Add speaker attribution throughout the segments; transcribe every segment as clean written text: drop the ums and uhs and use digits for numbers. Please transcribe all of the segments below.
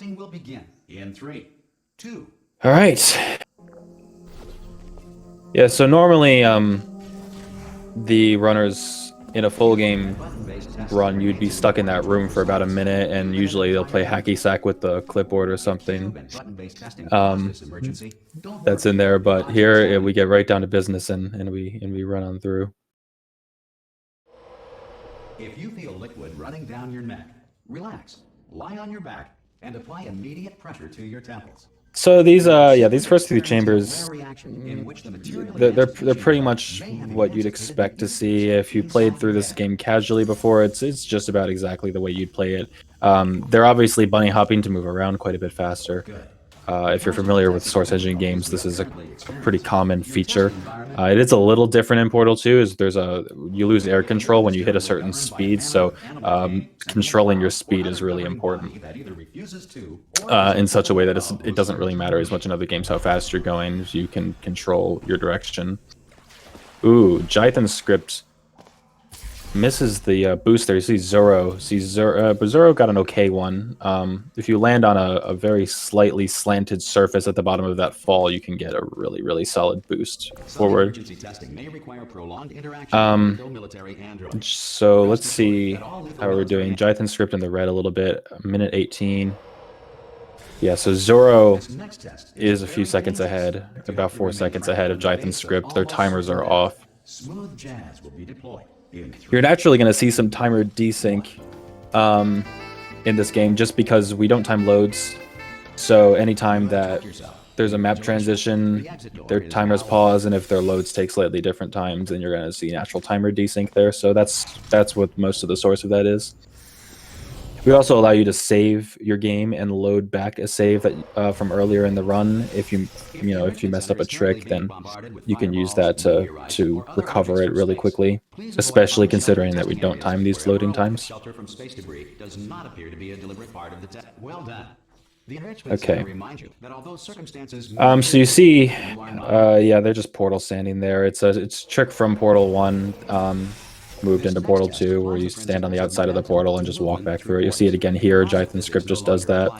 Speaker 1: Will begin in 3, 2.
Speaker 2: All right. Yeah, so normally the runners in a full game run, you'd be stuck in that room for about a minute, and usually they'll play hacky sack with the clipboard or something. That's in there, but here we get right down to business and we run on through.
Speaker 1: If you feel liquid running down your neck, relax, lie on your back, and apply immediate pressure to your temples.
Speaker 2: So these these first two chambers, they're pretty much what you'd expect to see if you played through this game casually before. It's just about exactly the way you'd play it. They're obviously bunny hopping to move around quite a bit faster. If you're familiar with source engine games, this is a pretty common feature. It is a little different in Portal 2, is you lose air control when you hit a certain speed, so controlling your speed is really important in such a way that it doesn't really matter as much in other games how fast you're going. You can control your direction. Ooh, Jythonscript misses the boost there. You see Zoro. But Zoro got an okay one. If you land on a very slightly slanted surface at the bottom of that fall, you can get a really, really solid boost forward. So let's see how we're doing. Jythonscript in the red a little bit. Minute 18. Yeah, so Zoro is a few seconds ahead, about 4 seconds ahead of Jythonscript. Their timers are off.
Speaker 1: Smooth jazz will be deployed.
Speaker 2: You're naturally going to see some timer desync in this game just because we don't time loads. So anytime that there's a map transition, their timers pause, and if their loads take slightly different times, then you're going to see natural timer desync there. So that's what most of the source of that is. We also allow you to save your game and load back a save that from earlier in the run. If you messed up a trick, then you can use that to recover it really quickly. Especially considering that we don't time these loading times. Okay. So you see, they're just portal standing there. It's a trick from Portal 1. Moved into Portal 2, where you stand on the outside of the portal and just walk back through it. You'll see it again here. Jythonscript just does that.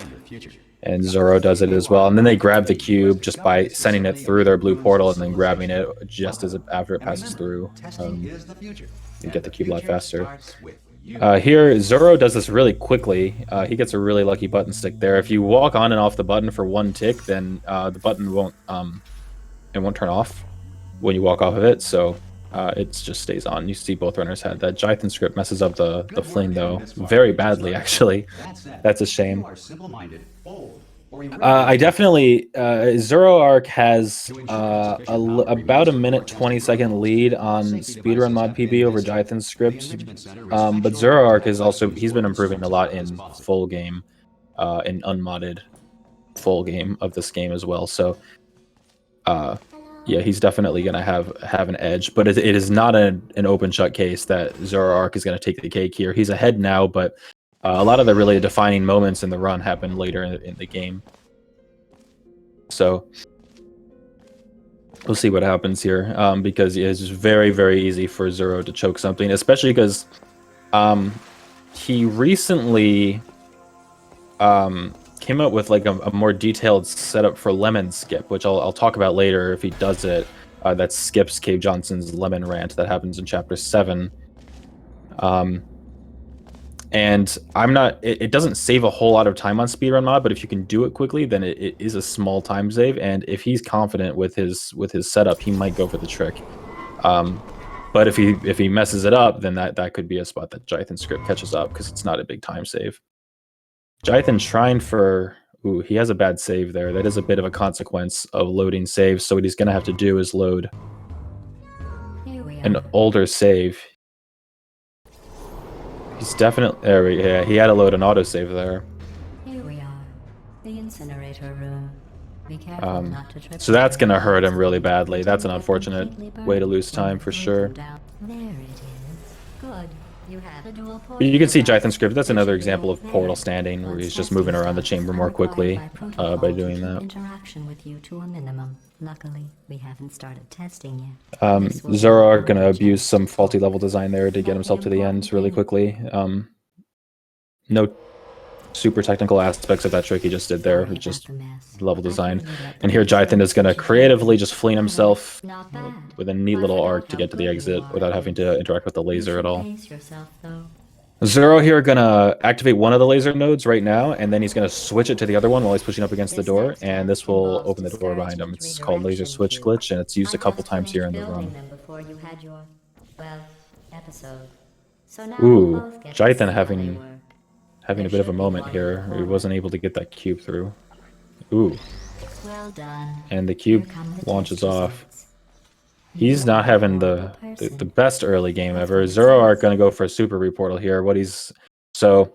Speaker 2: And Zoro does it as well. And then they grab the cube just by sending it through their blue portal and then grabbing it just after it passes through. You get the cube a lot faster. Here, Zoro does this really quickly. He gets a really lucky button stick there. If you walk on and off the button for one tick, then the button won't turn off when you walk off of it. So it just stays on. You see both runners had that. Jythonscript messes up the fling, though, very badly, actually. That's a shame. I definitely... Zoroark has about a minute 20-second lead on Speedrun Mod PB over Jythonscript. But Zoroark is also... He's been improving a lot in full game, in unmodded full game of this game as well. So... yeah, he's definitely going to have an edge, but it is not an open shut case that Zoroark is going to take the cake here. He's ahead now, but a lot of the really defining moments in the run happen later in the game. So we'll see what happens here, because it's just very, very easy for Zoro to choke something, especially because he recently came out with like a more detailed setup for lemon skip, which I'll talk about later if he does it. That skips Cave Johnson's lemon rant that happens in chapter 7. And it doesn't save a whole lot of time on Speedrun Mod, but if you can do it quickly, then it is a small time save. And if he's confident with his setup, he might go for the trick. But if he messes it up, then that could be a spot that Jythonscript catches up, because it's not a big time save. Jython trying for... Ooh, he has a bad save there. That is a bit of a consequence of loading saves, so what he's going to have to do is load an older save. He's definitely... yeah, he had to load an autosave there.
Speaker 3: Here we are, the incinerator room. Be careful not to trip.
Speaker 2: So that's going to hurt him really badly. That's an unfortunate way to lose time for sure.
Speaker 3: There it is. Good. You have a dual port.
Speaker 2: You can see Jythonscript. That's another example of portal standing, where he's just moving around the chamber more quickly by doing that.
Speaker 3: Interaction with you to a minimum. Luckily, we haven't started testing yet.
Speaker 2: Zoroark gonna abuse some faulty level design there to get himself to the end really quickly. No super technical aspects of that trick he just did there,
Speaker 3: Sorry
Speaker 2: just
Speaker 3: about the mess.
Speaker 2: level
Speaker 3: I
Speaker 2: design.
Speaker 3: really let
Speaker 2: And
Speaker 3: the
Speaker 2: here
Speaker 3: rest of
Speaker 2: Jython is going to
Speaker 3: the
Speaker 2: creatively just fleeing himself
Speaker 3: Not bad.
Speaker 2: with a neat
Speaker 3: Must
Speaker 2: little
Speaker 3: know
Speaker 2: arc to
Speaker 3: how
Speaker 2: get to the
Speaker 3: good you
Speaker 2: exit
Speaker 3: are
Speaker 2: without
Speaker 3: at
Speaker 2: having
Speaker 3: this.
Speaker 2: to interact with the
Speaker 3: You
Speaker 2: laser at
Speaker 3: should
Speaker 2: all.
Speaker 3: pace yourself, though.
Speaker 2: Zoro here gonna activate one of the laser nodes right now, and then he's gonna switch it to the other one while he's pushing up against the
Speaker 3: This
Speaker 2: door,
Speaker 3: next
Speaker 2: and
Speaker 3: test
Speaker 2: this will
Speaker 3: involves
Speaker 2: open the door behind him. It's called laser
Speaker 3: discouragement
Speaker 2: switch
Speaker 3: redirection
Speaker 2: glitch, and it's used
Speaker 3: I
Speaker 2: a couple
Speaker 3: just
Speaker 2: times here in
Speaker 3: finished
Speaker 2: the
Speaker 3: building
Speaker 2: run.
Speaker 3: them before you had your, well, episode. So now
Speaker 2: Ooh,
Speaker 3: we'll both get to
Speaker 2: Jython
Speaker 3: see how they
Speaker 2: having
Speaker 3: work.
Speaker 2: a
Speaker 3: There
Speaker 2: bit of a
Speaker 3: should be
Speaker 2: moment
Speaker 3: one in the
Speaker 2: here. He
Speaker 3: corner.
Speaker 2: wasn't able to get that cube through. Ooh,
Speaker 3: Well done.
Speaker 2: and the
Speaker 3: Here
Speaker 2: cube
Speaker 3: come the
Speaker 2: launches
Speaker 3: test
Speaker 2: off.
Speaker 3: results.
Speaker 2: He's
Speaker 3: You
Speaker 2: not
Speaker 3: are a
Speaker 2: having
Speaker 3: horrible
Speaker 2: the
Speaker 3: person.
Speaker 2: best early game
Speaker 3: That's
Speaker 2: ever.
Speaker 3: what it
Speaker 2: Zoroark
Speaker 3: says.
Speaker 2: gonna go for a super reportal here. So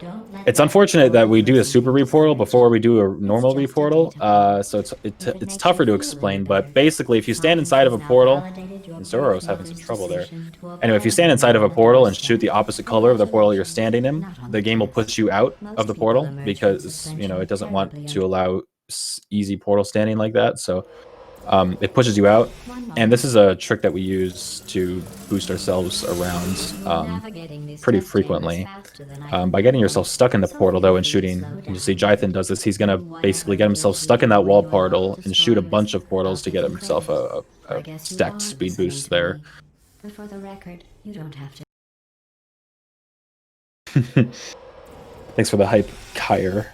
Speaker 3: Don't let
Speaker 2: it's
Speaker 3: that
Speaker 2: unfortunate that
Speaker 3: horrible
Speaker 2: we do a
Speaker 3: person
Speaker 2: super
Speaker 3: thing
Speaker 2: reportal
Speaker 3: discourage
Speaker 2: before
Speaker 3: you.
Speaker 2: we do a
Speaker 3: It's
Speaker 2: normal
Speaker 3: just a
Speaker 2: reportal.
Speaker 3: data point.
Speaker 2: So
Speaker 3: If it
Speaker 2: it's
Speaker 3: makes
Speaker 2: tougher
Speaker 3: you
Speaker 2: to
Speaker 3: feel any
Speaker 2: explain.
Speaker 3: better,
Speaker 2: But basically, if you stand
Speaker 3: science
Speaker 2: inside of
Speaker 3: has
Speaker 2: a
Speaker 3: now
Speaker 2: portal,
Speaker 3: validated your
Speaker 2: and
Speaker 3: brave
Speaker 2: Zoro's having some
Speaker 3: mother's
Speaker 2: trouble there.
Speaker 3: decision to
Speaker 2: Anyway, if you
Speaker 3: abide
Speaker 2: stand
Speaker 3: the
Speaker 2: inside of
Speaker 3: law
Speaker 2: a
Speaker 3: on the
Speaker 2: portal and shoot
Speaker 3: doorstep.
Speaker 2: the opposite color of the portal you're standing in,
Speaker 3: Not on
Speaker 2: the game will
Speaker 3: test.
Speaker 2: push you out of
Speaker 3: Most
Speaker 2: the
Speaker 3: people
Speaker 2: portal
Speaker 3: emerge from
Speaker 2: because
Speaker 3: suspension
Speaker 2: it doesn't want
Speaker 3: terribly
Speaker 2: to allow easy portal standing like that. So it pushes you out.
Speaker 3: One
Speaker 2: And
Speaker 3: moment.
Speaker 2: this is a trick that we use to boost ourselves around
Speaker 3: You're navigating these
Speaker 2: pretty
Speaker 3: test chambers
Speaker 2: frequently.
Speaker 3: faster than I
Speaker 2: By
Speaker 3: can
Speaker 2: getting
Speaker 3: fathom.
Speaker 2: yourself stuck in the
Speaker 3: So
Speaker 2: portal,
Speaker 3: feel
Speaker 2: though, and
Speaker 3: free to
Speaker 2: shooting,
Speaker 3: slow
Speaker 2: you see
Speaker 3: down.
Speaker 2: Jython does this. He's going to basically get
Speaker 3: Whatever it
Speaker 2: himself
Speaker 3: is you
Speaker 2: stuck in
Speaker 3: do
Speaker 2: that
Speaker 3: when
Speaker 2: wall
Speaker 3: you unlock
Speaker 2: portal
Speaker 3: the
Speaker 2: and shoot a
Speaker 3: stories,
Speaker 2: bunch of
Speaker 3: I'll
Speaker 2: portals to
Speaker 3: give
Speaker 2: get
Speaker 3: you
Speaker 2: himself
Speaker 3: credit.
Speaker 2: a
Speaker 3: I guess you
Speaker 2: stacked
Speaker 3: are
Speaker 2: speed
Speaker 3: listening
Speaker 2: boost
Speaker 3: to
Speaker 2: there.
Speaker 3: me. But for the record, you don't have to.
Speaker 2: Thanks for the hype, Kyre.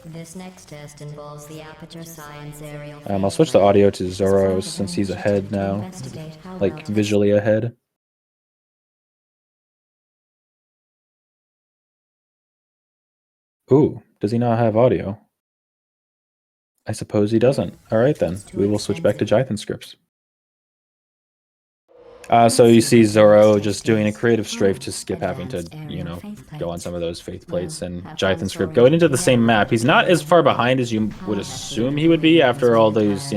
Speaker 3: This next test involves the Aperture Science aerial.
Speaker 2: I'll switch the audio to Zoro since he's ahead now,
Speaker 3: Investigate how well
Speaker 2: like visually ahead. Ooh, does he not have audio? I suppose he doesn't. All right then, we will switch back to Jythonscripts. So you see Zoro just doing a creative strafe to skip having to, go on some of those faith plates, and Jythonscript going into the same map. He's not as far behind as you would assume he would be after all those,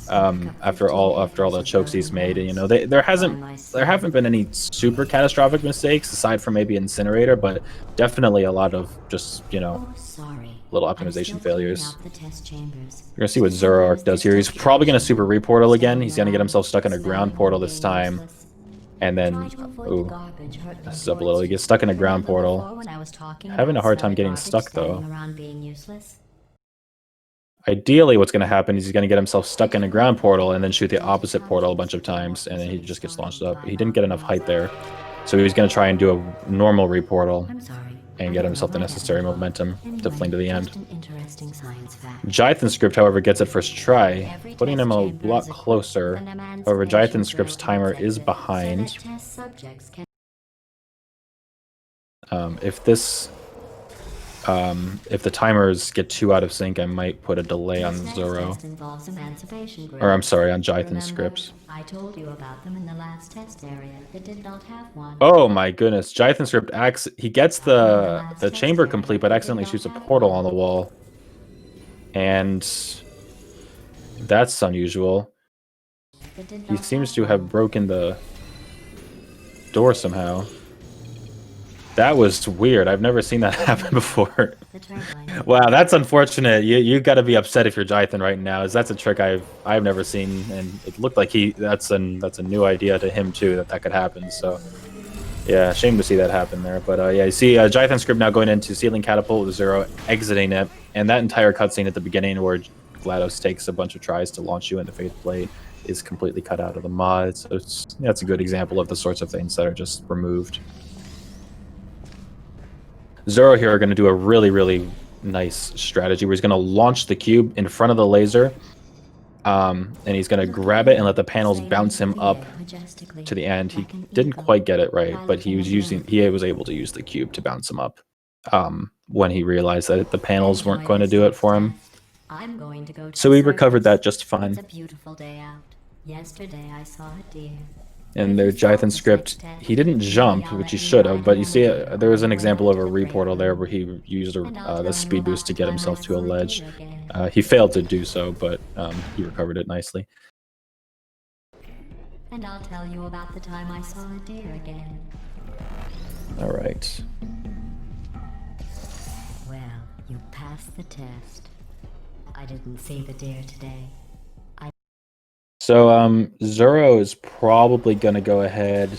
Speaker 2: after all the chokes he's made. And, there haven't been any super catastrophic mistakes aside from maybe Incinerator, but definitely a lot of just, little optimization failures. You're gonna see what Zoroark does here. He's probably gonna super reportal again. He's gonna get himself stuck in a ground portal this time, and then messes up a little. He gets stuck in a ground portal. Having a hard time getting stuck though. Ideally, what's gonna happen is he's gonna get himself stuck in a ground portal and then shoot the opposite portal a bunch of times, and then he just gets launched up. He didn't get enough height there, so he's gonna try and do a normal reportal and get himself the necessary momentum to fling to the end. Jythonscript, however, gets it first try, putting him a lot closer. However, Jythonscript's timer is behind. If the timers get too out of sync, I might put a delay on Zoro. Or I'm sorry, on Jythonscript.
Speaker 3: I told you about them in the last test area. It did not have one.
Speaker 2: Oh my goodness, Jythonscript he gets the chamber complete, but accidentally shoots a portal on the wall. And that's unusual. He seems to have broken the door somehow. That was weird. I've never seen that happen before. Wow, that's unfortunate. You got to be upset if you're Jython right now, as that's a trick I've never seen, and it looked like that's a new idea to him too, that could happen. So yeah, shame to see that happen there. But yeah, you see Jythonscript now going into Ceiling Catapult with Zero, exiting it, and that entire cutscene at the beginning where GLaDOS takes a bunch of tries to launch you into Faith Plate is completely cut out of the mod. So that's a good example of the sorts of things that are just removed. Zoro here are going to do a really, really nice strategy where he's going to launch the cube in front of the laser, and he's going to grab it and let the panels bounce him up to the end. He didn't quite get it right, but he was able to use the cube to bounce him up when he realized that the panels weren't going to do it for him. So he recovered that just fine.
Speaker 3: It's a beautiful day out. Yesterday I saw a deer.
Speaker 2: And their Jythonscript, he didn't jump, which he should have, but you see there was an example of a reportal there where he used the speed boost to get himself to a ledge. He failed to do so, but he recovered it nicely.
Speaker 3: And I'll tell you about the time I saw a deer again.
Speaker 2: All right.
Speaker 3: Well, you passed the test. I didn't see the deer today.
Speaker 2: So Zoro is probably going to go ahead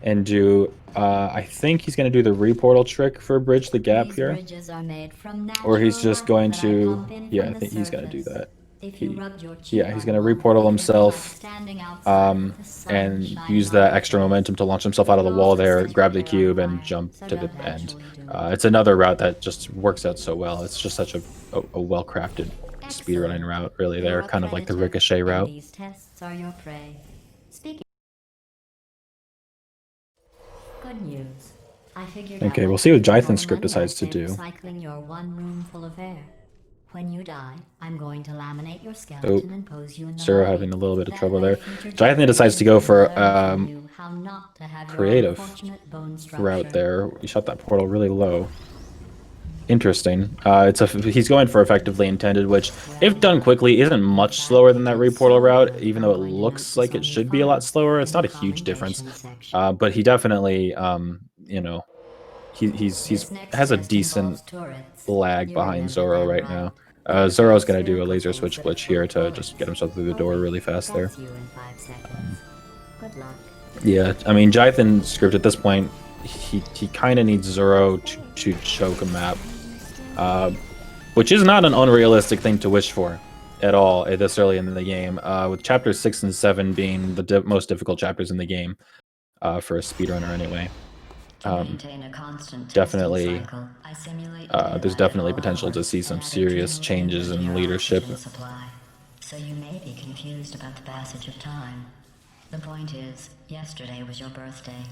Speaker 2: and do. I think he's going to do the reportal trick for Bridge the Gap
Speaker 3: These
Speaker 2: here.
Speaker 3: bridges are made from
Speaker 2: Or he's
Speaker 3: natural
Speaker 2: just
Speaker 3: rock
Speaker 2: going
Speaker 3: that I
Speaker 2: to.
Speaker 3: pump in
Speaker 2: Yeah,
Speaker 3: from
Speaker 2: I
Speaker 3: the
Speaker 2: think he's going to do
Speaker 3: surface.
Speaker 2: that.
Speaker 3: If you rubbed your cheek
Speaker 2: Yeah, he's
Speaker 3: on
Speaker 2: going to
Speaker 3: one,
Speaker 2: reportal
Speaker 3: it'd be like
Speaker 2: himself.
Speaker 3: standing outside with the sun
Speaker 2: And
Speaker 3: shining
Speaker 2: use
Speaker 3: on
Speaker 2: that
Speaker 3: your
Speaker 2: extra
Speaker 3: face.
Speaker 2: momentum to launch himself out of the
Speaker 3: It
Speaker 2: wall
Speaker 3: also
Speaker 2: there,
Speaker 3: sets
Speaker 2: grab
Speaker 3: your
Speaker 2: the
Speaker 3: hair on
Speaker 2: cube, and
Speaker 3: fire,
Speaker 2: jump
Speaker 3: so
Speaker 2: to the
Speaker 3: don't
Speaker 2: end.
Speaker 3: actually do it.
Speaker 2: It's another route that just works out so well. It's just such a well-crafted speedrunning route, really.
Speaker 3: You're
Speaker 2: They're
Speaker 3: a
Speaker 2: kind of like the
Speaker 3: predator,
Speaker 2: ricochet
Speaker 3: and
Speaker 2: route.
Speaker 3: these tests are your prey. Speaking. Good news. I figured
Speaker 2: Okay,
Speaker 3: out
Speaker 2: we'll see what
Speaker 3: all the
Speaker 2: Jythonscript
Speaker 3: money
Speaker 2: decides
Speaker 3: I'd
Speaker 2: to
Speaker 3: save
Speaker 2: do.
Speaker 3: recycling your one room full of air. When you die, I'm going to laminate your
Speaker 2: Oh,
Speaker 3: skeleton and pose you in the
Speaker 2: Zoro
Speaker 3: lobby.
Speaker 2: having a little bit of
Speaker 3: That
Speaker 2: trouble
Speaker 3: way
Speaker 2: there.
Speaker 3: future
Speaker 2: Jython decides to go
Speaker 3: generations
Speaker 2: for
Speaker 3: can learn from you how not to have your
Speaker 2: creative
Speaker 3: unfortunate bone
Speaker 2: route
Speaker 3: structure.
Speaker 2: there. He shot that portal really low. Interesting. He's going for effectively intended, which, if done quickly, isn't much slower than that reportal route. Even though it looks like it should be a lot slower, it's not a huge difference. But he definitely, you know, he's has a decent lag behind Zoro right now. Zoro's gonna do a laser switch glitch here to just get himself through the door really fast there.
Speaker 3: Good luck.
Speaker 2: Yeah, I mean, Jythonscript at this point, he kind of needs Zoro to choke a map, which is not an unrealistic thing to wish for at all at this early in the game. With chapters 6 and 7 being the most difficult chapters in the game for a speedrunner, anyway. Definitely, there's definitely potential to see some serious changes in leadership.
Speaker 3: So you may be confused about the passage of time. The point is, yesterday was your birthday.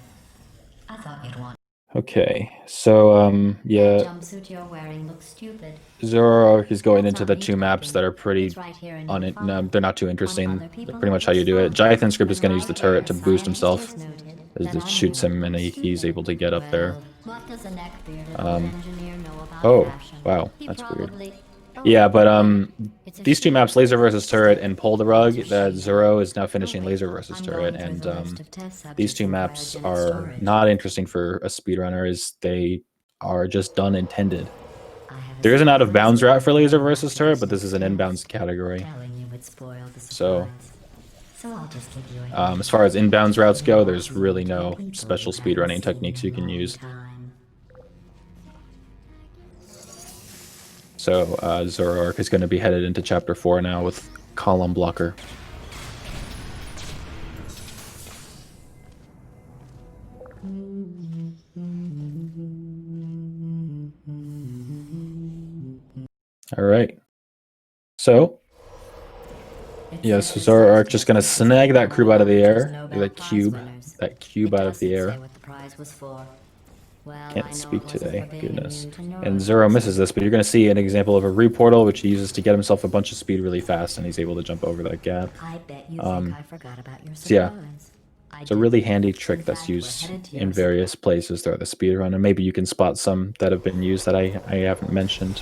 Speaker 3: I thought you'd want.
Speaker 2: Okay, so yeah,
Speaker 3: Jumpsuit you're wearing looks stupid.
Speaker 2: Zoroark is going into the two maps that are pretty they're not too interesting. They're pretty much how you do it. Jythonscript is going to use the turret to boost himself. It shoots him and he's able to get up there. Oh, wow, that's weird. Yeah, but these two maps, Laser versus Turret and Pull the Rug, that Zoro is now finishing Laser versus Turret, and these two maps are not interesting for a speedrunner, as they are just done intended. There is an out of bounds route for Laser versus Turret, but this is an inbounds category. So, as far as inbounds routes go, there's really no special speedrunning techniques you can use. So Zoroark is going to be headed into Chapter 4 now with Column Blocker. All right. So, yes, Zoroark just going to snag that cube out of the air. That cube out of the air. Can't speak today, goodness. And Zoro misses this, but you're going to see an example of a reportal, which he uses to get himself a bunch of speed really fast, and he's able to jump over that gap. So yeah, it's a really handy trick that's used in various places throughout the speedrun, and maybe you can spot some that have been used that I haven't mentioned.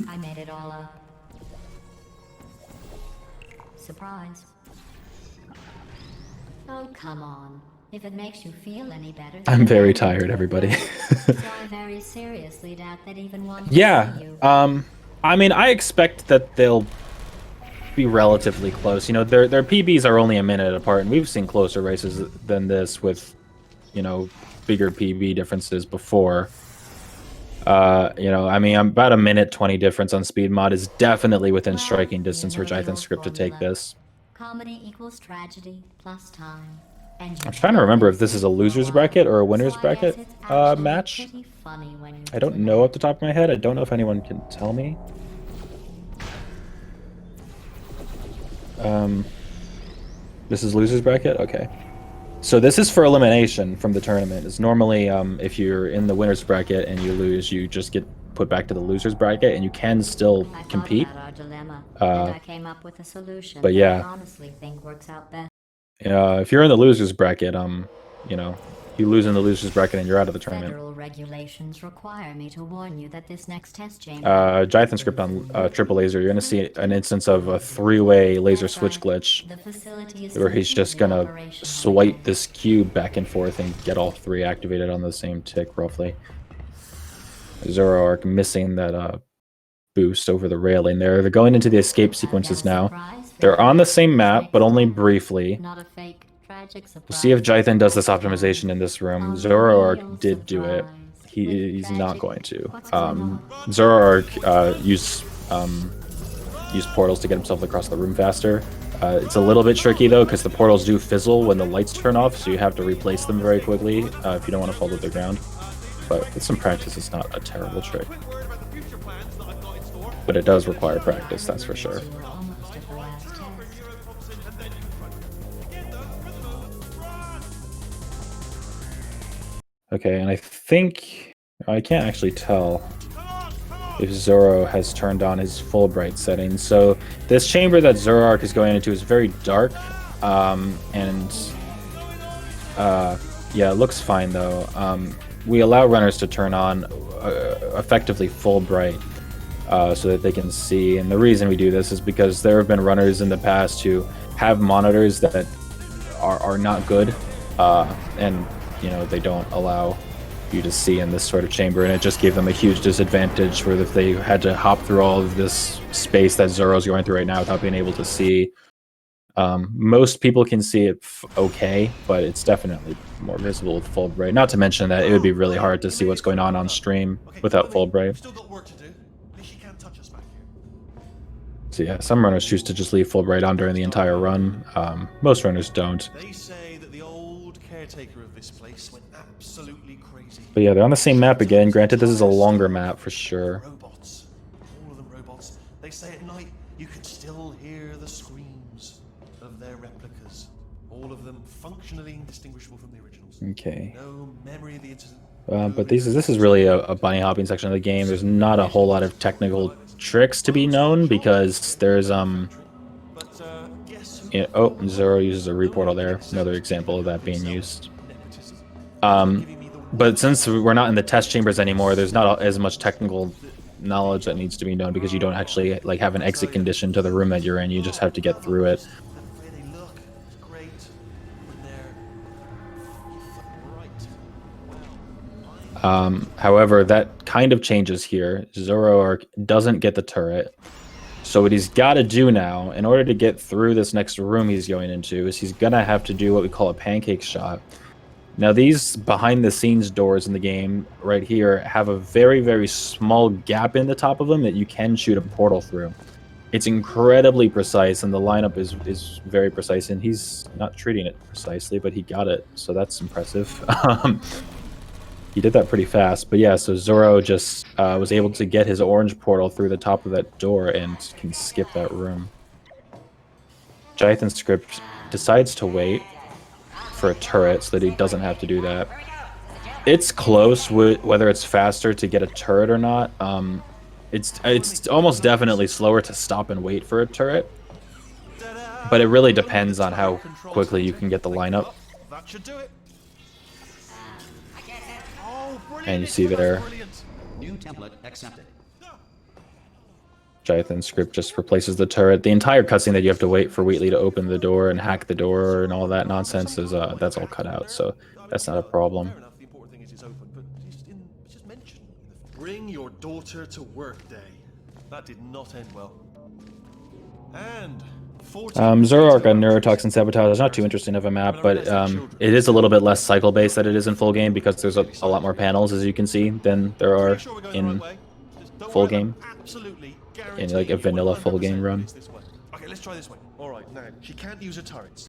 Speaker 3: I made it all up. Surprise. Oh, come on. If it makes you feel any better...
Speaker 2: I'm very tired, everybody.
Speaker 3: So I very seriously doubt that even one...
Speaker 2: Yeah, I mean, I expect that they'll be relatively close. You know, their PBs are only a minute apart, and we've seen closer races than this with, you know, bigger PB differences before. You know, I mean, about a minute 20 difference on speed mod is definitely within striking distance for Jythonscript to take this.
Speaker 3: Comedy equals tragedy plus time.
Speaker 2: I'm trying to remember if this is a loser's bracket or a winner's bracket match. I don't know off the top of my head. I don't know if anyone can tell me. This is loser's bracket? Okay. So this is for elimination from the tournament. It's normally if you're in the winner's bracket and you lose, you just get put back to the loser's bracket, and you can still compete. But yeah, if you're in the loser's bracket, you know, you lose in the loser's bracket and you're out of the tournament.
Speaker 3: Federal regulations require me to warn you that this next test chamber...
Speaker 2: Jythonscript on triple laser, you're going to see an instance of a three-way laser switch glitch where he's just going to swipe this cube back and forth and get all three activated on the same tick, roughly. Zoroark missing that boost over the railing there. They're going into the escape sequences now. They're on the same map, but only briefly.
Speaker 4: Not a fake, tragic surprise.
Speaker 2: We'll see if Jython does this optimization in this room. Zoroark did do it. He's not going to. Zoroark used portals to get himself across the room faster. It's a little bit tricky though, because the portals do fizzle when the lights turn off, so you have to replace them very quickly if you don't want to fall to the ground. But with some practice, it's not a terrible trick. But it does require practice, that's for sure. Okay, and I think I can't actually tell if Zoro has turned on his full bright settings. So this chamber that Zoroark is going into is very dark, yeah, it looks fine though. We allow runners to turn on effectively full bright so that they can see, and the reason we do this is because there have been runners in the past who have monitors that are not good, and you know, they don't allow you to see in this sort of chamber, and it just gave them a huge disadvantage for if they had to hop through all of this space that Zoro's going through right now without being able to see. Most people can see it okay, but it's definitely more visible with full bright. Not to mention that it would be really hard to see what's going on stream without full bright. So yeah, some runners choose to just leave full bright on during the entire run. Most runners don't.
Speaker 5: They say that the old caretaker of this place went absolutely crazy.
Speaker 2: But yeah, they're on the same map again. Granted, this is a longer map for sure.
Speaker 5: Robots. All of them robots. They say at night you can still hear the screams of their replicas. All of them functionally indistinguishable from the originals.
Speaker 2: Okay.
Speaker 5: No memory of the incident.
Speaker 2: But this is really a bunny hopping section of the game. There's not a whole lot of technical tricks to be known because there's oh, Zoro uses a reportal there. Another example of that being used. But since we're not in the test chambers anymore, there's not as much technical knowledge that needs to be known because you don't actually like have an exit condition to the room that you're in. You just have to get through it. However, that kind of changes here. Zoroark doesn't get the turret. So what he's got to do now, in order to get through this next room he's going into, is he's going to have to do what we call a pancake shot. Now, these behind-the-scenes doors in the game right here have a very, very small gap in the top of them that you can shoot a portal through. It's incredibly precise, and the lineup is very precise, and he's not treating it precisely, but he got it, so that's impressive. He did that pretty fast, but yeah, so Zoro just was able to get his orange portal through the top of that door and can skip that room. Jythonscript decides to wait for a turret so that he doesn't have to do that. It's close whether it's faster to get a turret or not. It's almost definitely slower to stop and wait for a turret, but it really depends on how quickly you can get the lineup.
Speaker 5: That should do it.
Speaker 2: And you see there,
Speaker 1: New template accepted.
Speaker 2: Jythonscript just replaces the turret. The entire cutscene that you have to wait for Wheatley to open the door and hack the door and all that nonsense is that's all cut out, so that's not a problem.
Speaker 5: Fair enough, the important thing is it's open, but it's just mentioned. Bring your daughter to work day. That did not end well. And
Speaker 2: Zoroark on Neurotoxin Sabotage is not too interesting of a map, but it is a little bit less cycle-based than it is in full game because there's a lot more panels, as you can see, than there are in full game. In like a vanilla full game run.
Speaker 5: Okay, let's try this way. All right, now she can't use her turrets.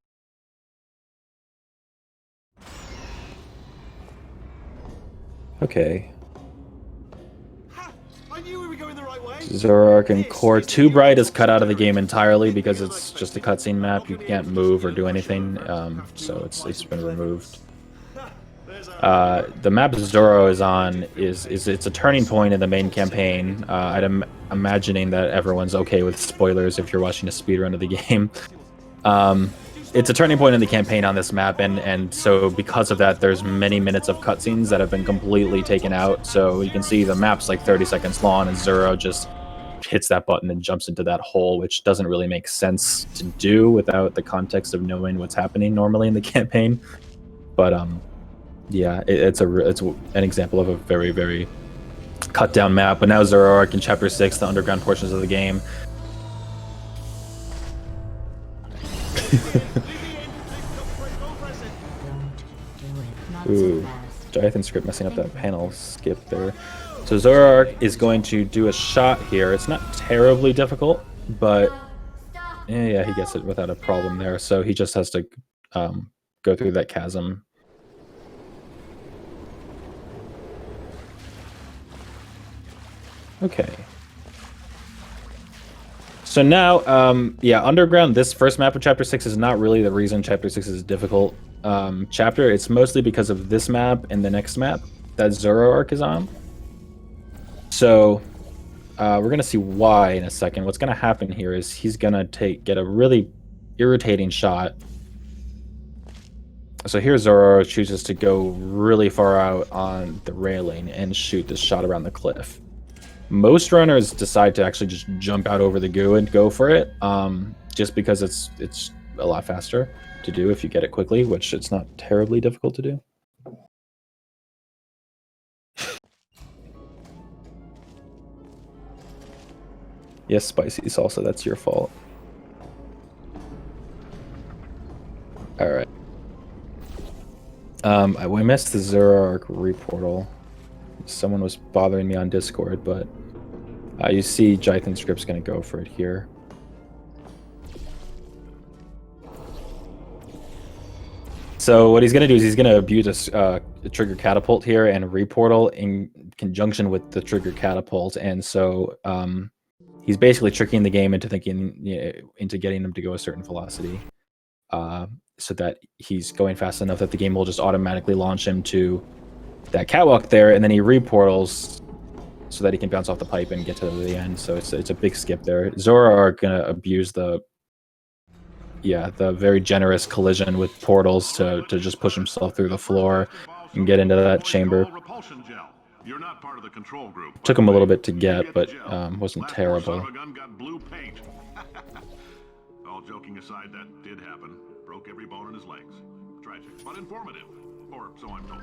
Speaker 2: Okay.
Speaker 5: I knew we were going the right way.
Speaker 2: Zoroark and Core. Too Bright is cut out of the game entirely because it's just a cutscene map. You can't move or do anything, so it's been removed. The map Zoro is on is it's a turning point in the main campaign. I'm imagining that everyone's okay with spoilers if you're watching a speedrun of the game. It's a turning point in the campaign on this map, and so because of that, there's many minutes of cutscenes that have been completely taken out. So you can see the map's like 30 seconds long, and Zoro just hits that button and jumps into that hole, which doesn't really make sense to do without the context of knowing what's happening normally in the campaign. But yeah, it's an example of a very, very cut down map. But now Zoroark in Chapter 6, the underground portions of the game. Ooh, Jythonscript messing up that panel skip there. So Zoroark is going to do a shot here. It's not terribly difficult, but yeah, he gets it without a problem there. So he just has to go through that chasm. Okay. So now, yeah, underground, this first map of Chapter 6 is not really the reason Chapter 6 is a difficult chapter. It's mostly because of this map and the next map that Zoroark is on. So we're going to see why in a second. What's going to happen here is he's going to get a really irritating shot. So here Zoroark chooses to go really far out on the railing and shoot this shot around the cliff. Most runners decide to actually just jump out over the goo and go for it, just because it's a lot faster to do if you get it quickly, which it's not terribly difficult to do. Yes, spicy salsa, that's your fault. All right. We missed the Zoroark reportal. Someone was bothering me on Discord, but you see Jythonscript's going to go for it here. So what he's going to do is he's going to abuse a trigger catapult here and reportal in conjunction with the trigger catapult, and so he's basically tricking the game into getting him to go a certain velocity, so that he's going fast enough that the game will just automatically launch him to that catwalk there, and then he reportals so that he can bounce off the pipe and get to the end. So it's a big skip there. Zoroark gonna abuse the very generous collision with portals to just push himself through the floor and get into that chamber. Took him a little bit to get, but wasn't terrible.
Speaker 6: All joking aside, that did happen. Broke every bone in his legs. Tragic, but informative, or so I'm told.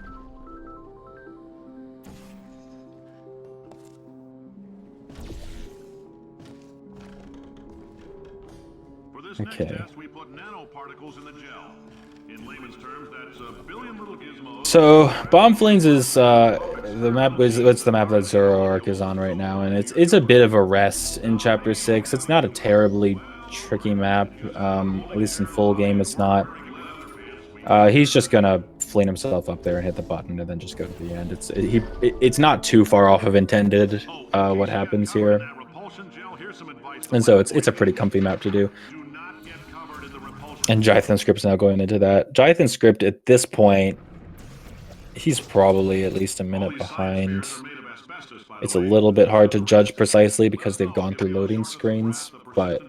Speaker 6: For this next test, we put nanoparticles in the gel. In layman's terms, that's a billion little gizmos.
Speaker 2: So Bomb Flings is the map. It's the map that Zoroark is on right now, and it's a bit of a rest in Chapter 6. It's not a terribly tricky map, at least in full game. It's not. He's just gonna fling himself up there and hit the button, and then just go to the end. It's not too far off of intended what happens here, and so it's a pretty comfy map to do. And Jythonscript's now going into that. Jythonscript at this point, he's probably at least a minute behind. It's a little bit hard to judge precisely because they've gone through loading screens, but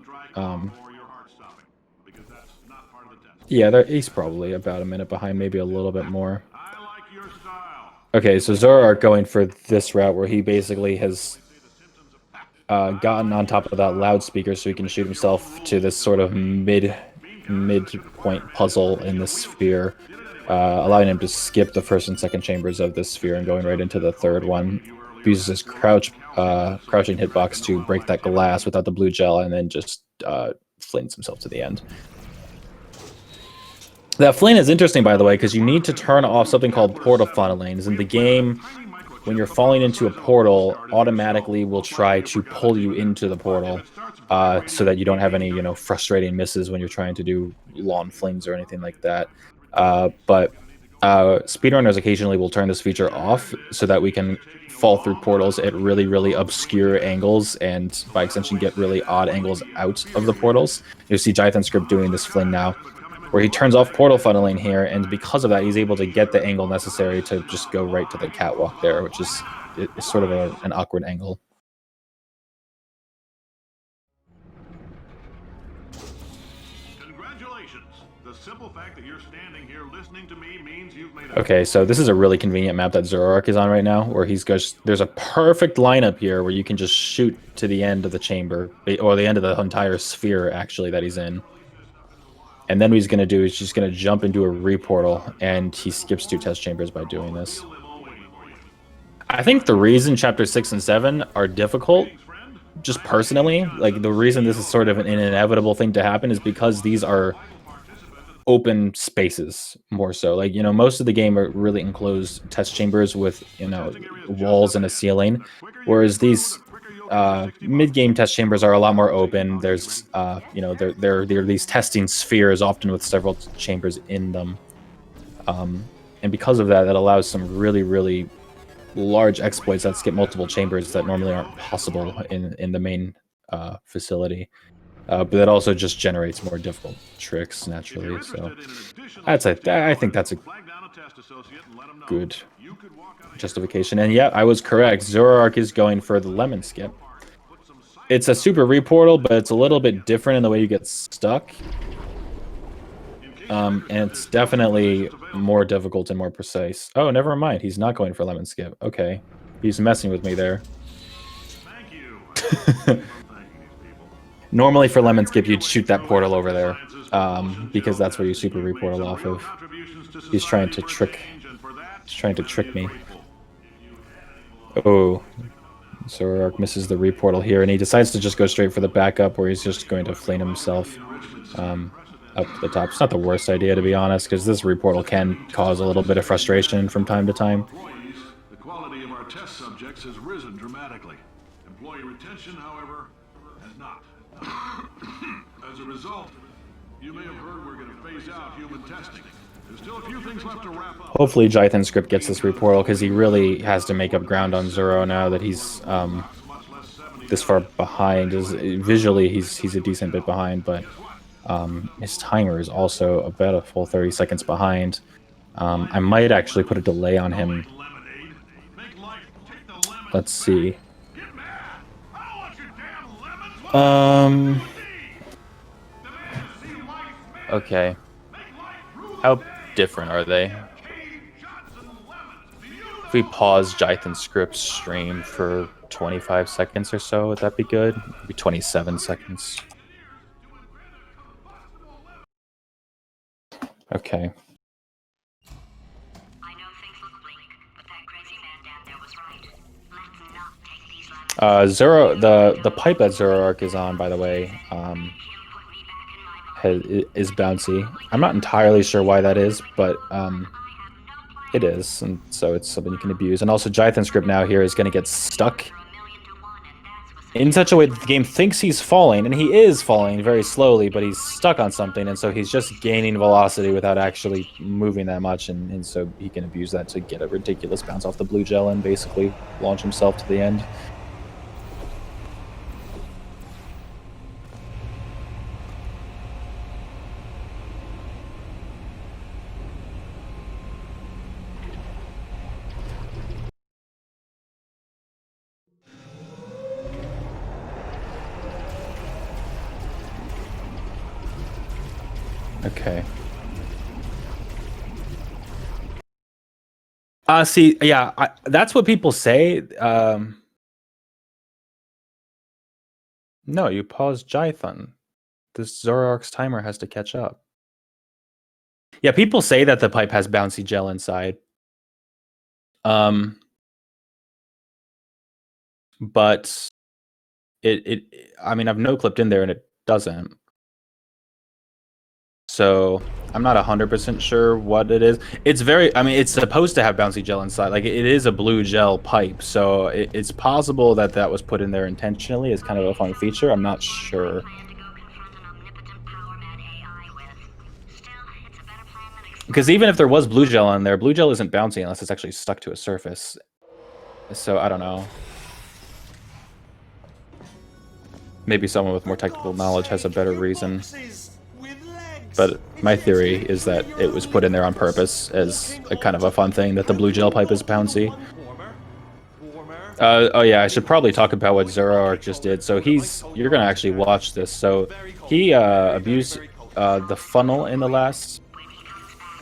Speaker 2: yeah, he's probably about a minute behind, maybe a little bit more. Okay, so Zoroark going for this route where he basically has gotten on top of that loudspeaker so he can shoot himself to this sort of midpoint puzzle in the sphere, allowing him to skip the first and second chambers of this sphere and going right into the third one. Uses his crouching hitbox to break that glass without the blue gel, and then just flings himself to the end. That fling is interesting, by the way, because you need to turn off something called portal funneling. In the game, when you're falling into a portal, automatically will try to pull you into the portal, so that you don't have any, frustrating misses when you're trying to do long flings or anything like that. But speedrunners occasionally will turn this feature off so that we can fall through portals at really, really obscure angles, and by extension get really odd angles out of the portals. You see Jythonscript doing this fling now, where he turns off portal funneling here, and because of that, he's able to get the angle necessary to just go right to the catwalk there, which is sort of an awkward angle.
Speaker 6: Congratulations. The simple fact that you're standing here listening to me means you've made
Speaker 2: Okay, so this is a really convenient map that Zoroark is on right now, where there's a perfect lineup here where you can just shoot to the end of the chamber, or the end of the entire sphere, actually, that he's in. And then what he's going to do is just going to jump into a reportal, and he skips 2 test chambers by doing this. I think the reason chapter 6 and 7 are difficult, just personally, like the reason this is sort of an inevitable thing to happen is because these are open spaces more so. Like, you know, most of the game are really enclosed test chambers with, you know, walls and a ceiling, whereas these mid-game test chambers are a lot more open. There's you know, there are these testing spheres often with several chambers in them, and because of that, that allows some really large exploits that skip multiple chambers that normally aren't possible in the main facility. But that also just generates more difficult tricks naturally. So I think that's a good justification. And yeah, I was correct. Zoroark is going for the lemon skip. It's a super reportal, but it's a little bit different in the way you get stuck. And it's definitely more difficult and more precise. Oh, never mind. He's not going for lemon skip. Okay. He's messing with me there. Normally for lemon skip, you'd shoot that portal over there, because that's where you super reportal off of. He's trying to trick me. Oh, Zoroark misses the reportal here, and he decides to just go straight for the backup, where he's just going to flame himself up the top. It's not the worst idea, to be honest, because this reportal can cause a little bit of frustration from time to time.
Speaker 6: The quality of our test subjects has risen dramatically. Employee retention, however, has not. As a result, you may have heard we're going to phase out human testing. There's still a few things left to wrap up.
Speaker 2: Hopefully Jythonscript gets this reportal, because he really has to make up ground on Zoro now that he's this far behind. Visually, he's a decent bit behind, but his timer is also about a full 30 seconds behind. I might actually put a delay on him. Let's see. Okay. How different are they? If we pause Jythonscript's stream for 25 seconds or so, would that be good? Maybe 27 seconds. Okay. The pipe that Zoroark is on, by the way, is bouncy. I'm not entirely sure why that is, but it is, and so it's something you can abuse. And also, Jythonscript now here is going to get stuck in such a way that the game thinks he's falling, and he is falling very slowly, but he's stuck on something, and so he's just gaining velocity without actually moving that much, and so he can abuse that to get a ridiculous bounce off the blue gel and basically launch himself to the end. Okay. See, yeah, that's what people say. No, you pause Jython. This Zoroark's timer has to catch up. Yeah, people say that the pipe has bouncy gel inside. But I mean, I've no-clipped in there and it doesn't. So I'm not 100% sure what it is. It's I mean, it's supposed to have bouncy gel inside. Like, it is a blue gel pipe, so it's possible that that was put in there intentionally as kind of a fun feature. I'm not sure. Because even if there was blue gel on there, blue gel isn't bouncy unless it's actually stuck to a surface. So I don't know. Maybe someone with more technical knowledge has a better reason. But my theory is that it was put in there on purpose as a kind of a fun thing, that the blue gel pipe is bouncy. Oh yeah, I should probably talk about what Zoroark just did. So you're gonna actually watch this. So he abused the funnel in the last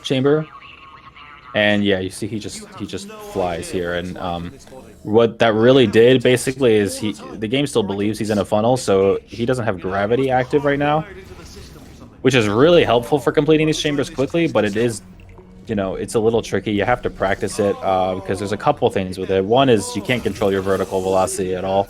Speaker 2: chamber, and yeah, you see he just flies here. And what that really did basically is the game still believes he's in a funnel, so he doesn't have gravity active right now, which is really helpful for completing these chambers quickly, but it is you know, it's a little tricky. You have to practice it because there's a couple things with it. One is you can't control your vertical velocity at all.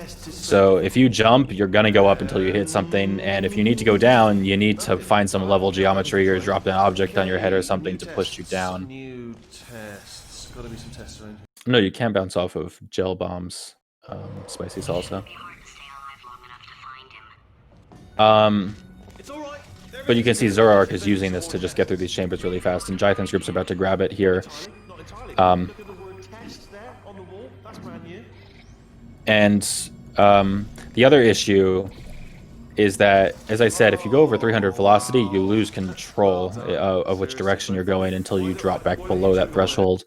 Speaker 2: So if you jump, you're gonna go up until you hit something, and if you need to go down, you need to find some level geometry or drop an object on your head or something to push you down.
Speaker 5: New tests. Gotta be some tests around here.
Speaker 2: No, you can bounce off of gel bombs, spicy salsa.
Speaker 5: It's all right.
Speaker 2: But you can see Zoroark is using this to just get through these chambers really fast, and Jythonscript's about to grab it here.
Speaker 5: Not entirely. Look at the word test there on the wall. That's brand new.
Speaker 2: And the other issue is that, as I said, if you go over 300 velocity, you lose control of which direction you're going until you drop back below that threshold.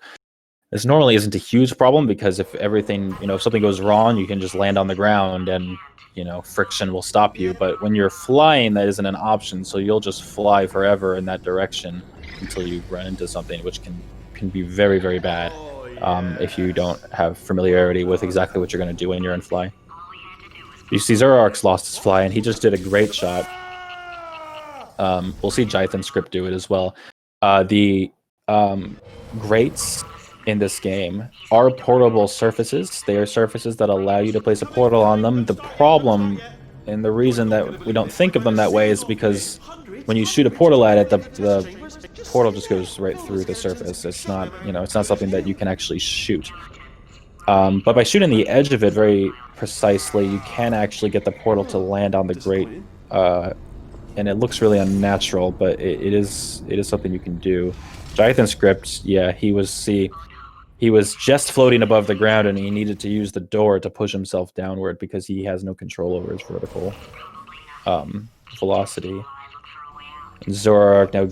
Speaker 2: This normally isn't a huge problem because if everything, you know, if something goes wrong, you can just land on the ground and, you know, friction will stop you. But when you're flying, that isn't an option, so you'll just fly forever in that direction until you run into something, which can be very, very bad if you don't have familiarity with exactly what you're going to do when you're in fly. You see Zoroark's lost his fly, and he just did a great shot. We'll see Jythonscript do it as well. The grates in this game are portable surfaces. They are surfaces that allow you to place a portal on them. The problem, and the reason that we don't think of them that way, is because when you shoot a portal at it, the portal just goes right through the surface. It's not, you know, it's not something that you can actually shoot. But by shooting the edge of it very precisely, you can actually get the portal to land on the grate, and it looks really unnatural, but it is something you can do. Jythonscript, yeah, he was just floating above the ground, and he needed to use the door to push himself downward because he has no control over his vertical velocity. And Zoroark now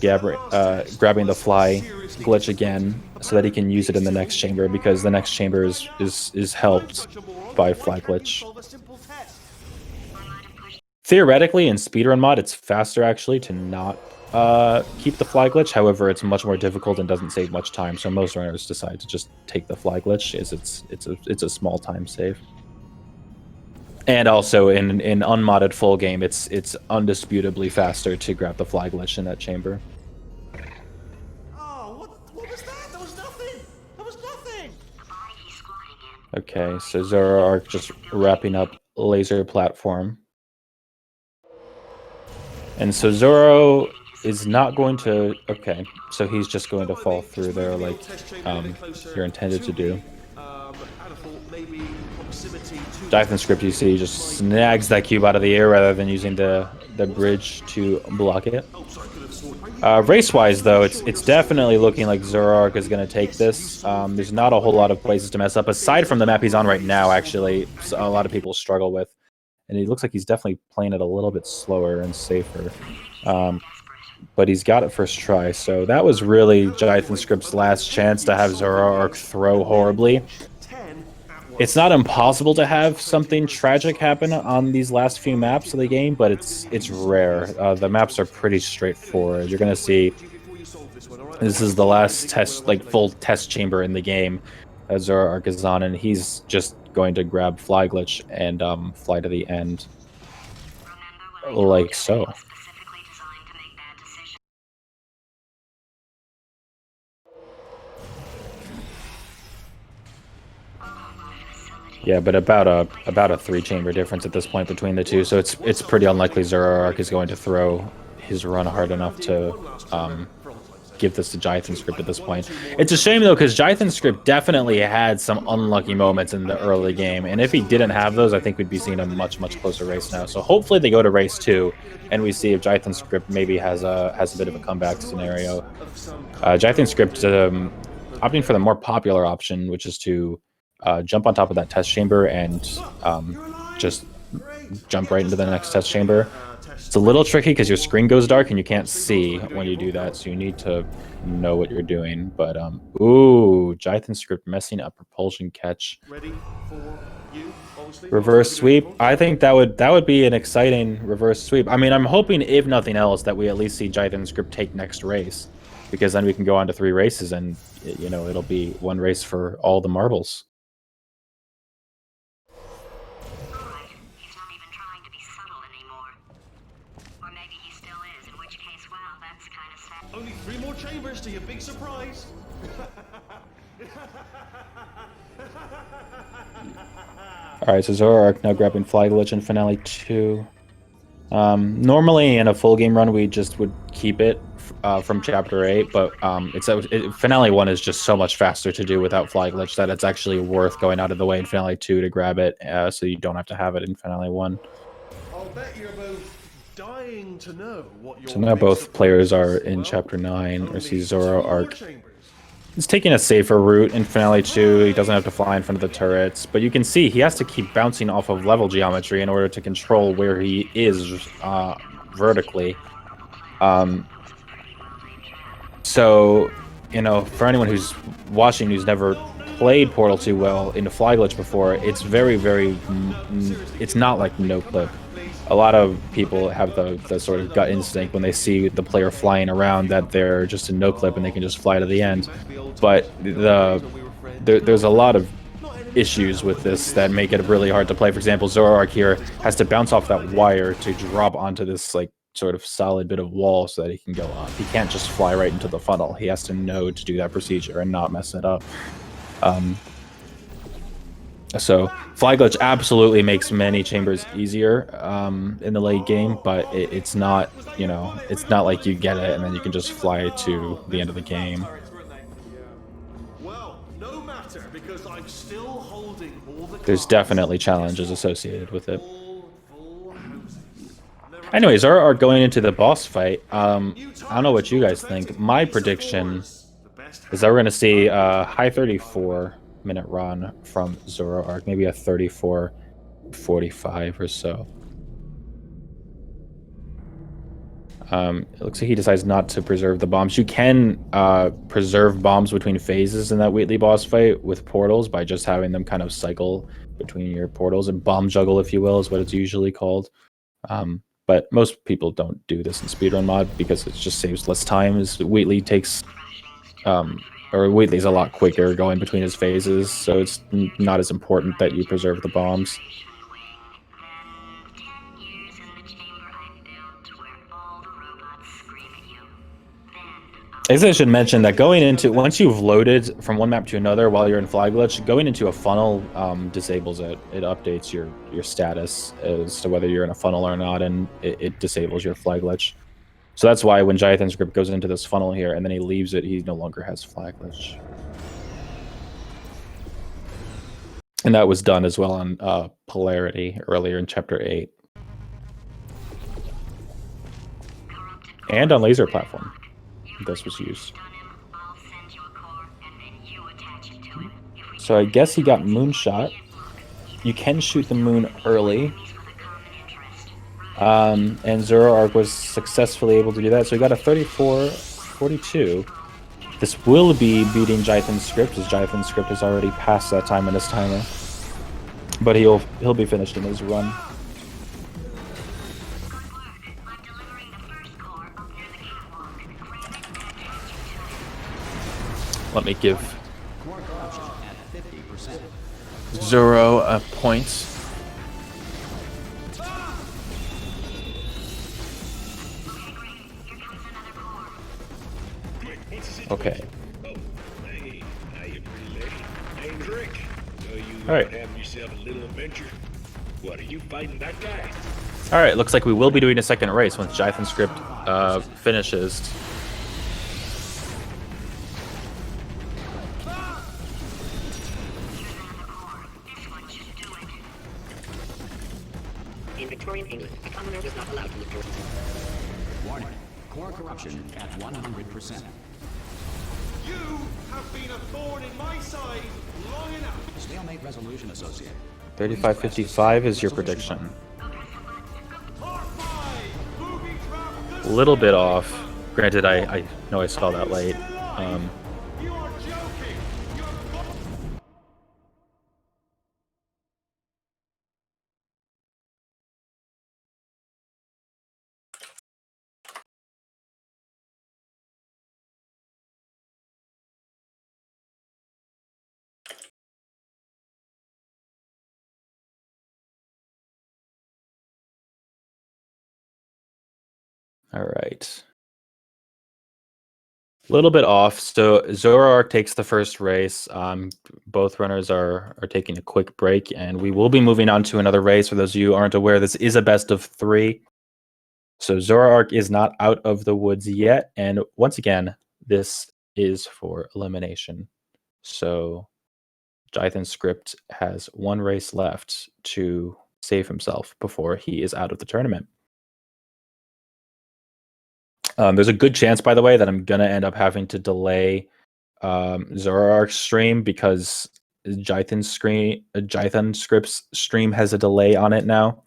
Speaker 2: grabbing the fly glitch again so that he can use it in the next chamber, because the next chamber is helped by fly glitch. Theoretically, in speedrun mod, it's faster actually to not keep the fly glitch. However, it's much more difficult and doesn't save much time, so most runners decide to just take the fly glitch, as it's a small time save. And also in unmodded full game, it's undisputably faster to grab the fly glitch in that chamber.
Speaker 5: Oh, what was that? That was nothing. That was nothing.
Speaker 2: Okay, so Zoroark just wrapping up laser platform. And so Zoro is not going to... Okay, so he's just going to fall through there like you're intended to do. Jythonscript, you see, just snags that cube out of the air rather than using the bridge to block it. Race-wise, though, it's definitely looking like Zoroark is going to take this. There's not a whole lot of places to mess up, aside from the map he's on right now, actually. A lot of people struggle with. And it looks like he's definitely playing it a little bit slower and safer. But he's got it first try, so that was really Jythonscript's last chance to have Zoroark throw horribly. It's not impossible to have something tragic happen on these last few maps of the game, but it's rare. The maps are pretty straightforward. You're gonna see this is the last test, like full test chamber in the game that Zoroark is on, and he's just going to grab fly glitch and fly to the end, like so. Yeah, but about a 3-chamber difference at this point between the two, so it's pretty unlikely Zoroark is going to throw his run hard enough to give this to Jythonscript at this point. It's a shame though, because Jythonscript definitely had some unlucky moments in the early game, and if he didn't have those, I think we'd be seeing a much closer race now. So hopefully they go to race 2, and we see if Jythonscript maybe has a bit of a comeback scenario. Jythonscript opting for the more popular option, which is to jump on top of that test chamber and just jump right into the next test chamber. It's a little tricky because your screen goes dark and you can't see when you do that, so you need to know what you're doing. But ooh, Jythonscript messing up propulsion catch.
Speaker 5: Ready for you, obviously.
Speaker 2: Reverse sweep. I think that would be an exciting reverse sweep. I mean, I'm hoping, if nothing else, that we at least see Jythonscript take next race, because then we can go on to 3 races, and you know, it'll be 1 race for all the marbles.
Speaker 5: Only 3 more chambers to your big surprise.
Speaker 2: Alright, so Zoroark now grabbing Fly Glitch in Finale 2. Normally in a full game run, we just would keep it from Chapter 8, but Finale 1 is just so much faster to do without Fly Glitch that it's actually worth going out of the way in Finale 2 to grab it, so you don't have to have it in Finale 1.
Speaker 5: I'll bet you're both dying to know what your
Speaker 2: So now
Speaker 5: big
Speaker 2: both players
Speaker 5: surprise
Speaker 2: are
Speaker 5: is.
Speaker 2: in
Speaker 5: Well,
Speaker 2: Chapter 9, or
Speaker 5: only
Speaker 2: see
Speaker 5: 2 more
Speaker 2: Zoroark.
Speaker 5: chambers.
Speaker 2: He's taking a safer route in Finale 2. He doesn't have to fly in front of the turrets, but you can see he has to keep bouncing off of level geometry in order to control where he is vertically. So, you know, for anyone who's watching who's never played Portal 2 well into Fly Glitch before, it's it's not like no clip. A lot of people have the sort of gut instinct when they see the player flying around that they're just a no clip and they can just fly to the end. But there's a lot of issues with this that make it really hard to play. For example, Zoroark here has to bounce off that wire to drop onto this like sort of solid bit of wall so that he can go up. He can't just fly right into the funnel. He has to know to do that procedure and not mess it up. So Fly Glitch absolutely makes many chambers easier in the late game, but it's not, you know, it's not like you get it and then you can just fly to the end of the game.
Speaker 5: Well, no matter, because I'm still holding all the
Speaker 2: There's
Speaker 5: cards.
Speaker 2: definitely challenges associated with it. Anyways, Zoroark going into the boss fight. I don't know what you guys think. My prediction is that we're going to see a high 34-minute run from Zoroark, maybe a 34-45 or so. It looks like he decides not to preserve the bombs. You can preserve bombs between phases in that Wheatley boss fight with portals by just having them kind of cycle between your portals, and bomb juggle, if you will, is what it's usually called. But most people don't do this in Speedrun mod because it just saves less time. As Wheatley takes, or Wheatley's a lot quicker going between his phases, so it's not as important that you preserve the bombs. I guess I should mention that going into, once you've loaded from one map to another while you're in Fly Glitch, going into a funnel disables it. It updates your status as to whether you're in a funnel or not, and it disables your Fly Glitch. So that's why when Jythonscript goes into this funnel here and then he leaves it, he no longer has Fly Glitch. And that was done as well on Polarity earlier in Chapter 8. And on Laser Platform. This was used. So I guess he got Moonshot. You can shoot the moon early. And Zoroark was successfully able to do that. So he got a 34-42. This will be beating Jythonscript, as Jythonscript has already passed that time in his timer. But he'll be finished in his run. Let me give Zoro a point. Okay. All right.
Speaker 7: What, are you fighting that guy?
Speaker 2: All right. Looks like we will be doing a second race once Jythonscript finishes.
Speaker 7: In Victorian England, a commoner was not allowed to look towards.
Speaker 1: Warning. Core corruption at 100%.
Speaker 5: You have been a thorn in my side long enough.
Speaker 1: Stalemate resolution associated.
Speaker 2: 35-55 is your prediction.
Speaker 5: Part 5, booby trap.
Speaker 2: A little bit off. Granted, I know I saw that late.
Speaker 5: You are joking. You're
Speaker 2: All right. A little bit off. So Zoroark takes the first race. Both runners are taking a quick break, and we will be moving on to another race. For those of you who aren't aware, this is a best of 3. So Zoroark is not out of the woods yet, and once again, this is for elimination. So Jythonscript has 1 race left to save himself before he is out of the tournament. There's a good chance, by the way, that I'm going to end up having to delay Zoroark's stream because Jythonscript's stream has a delay on it now.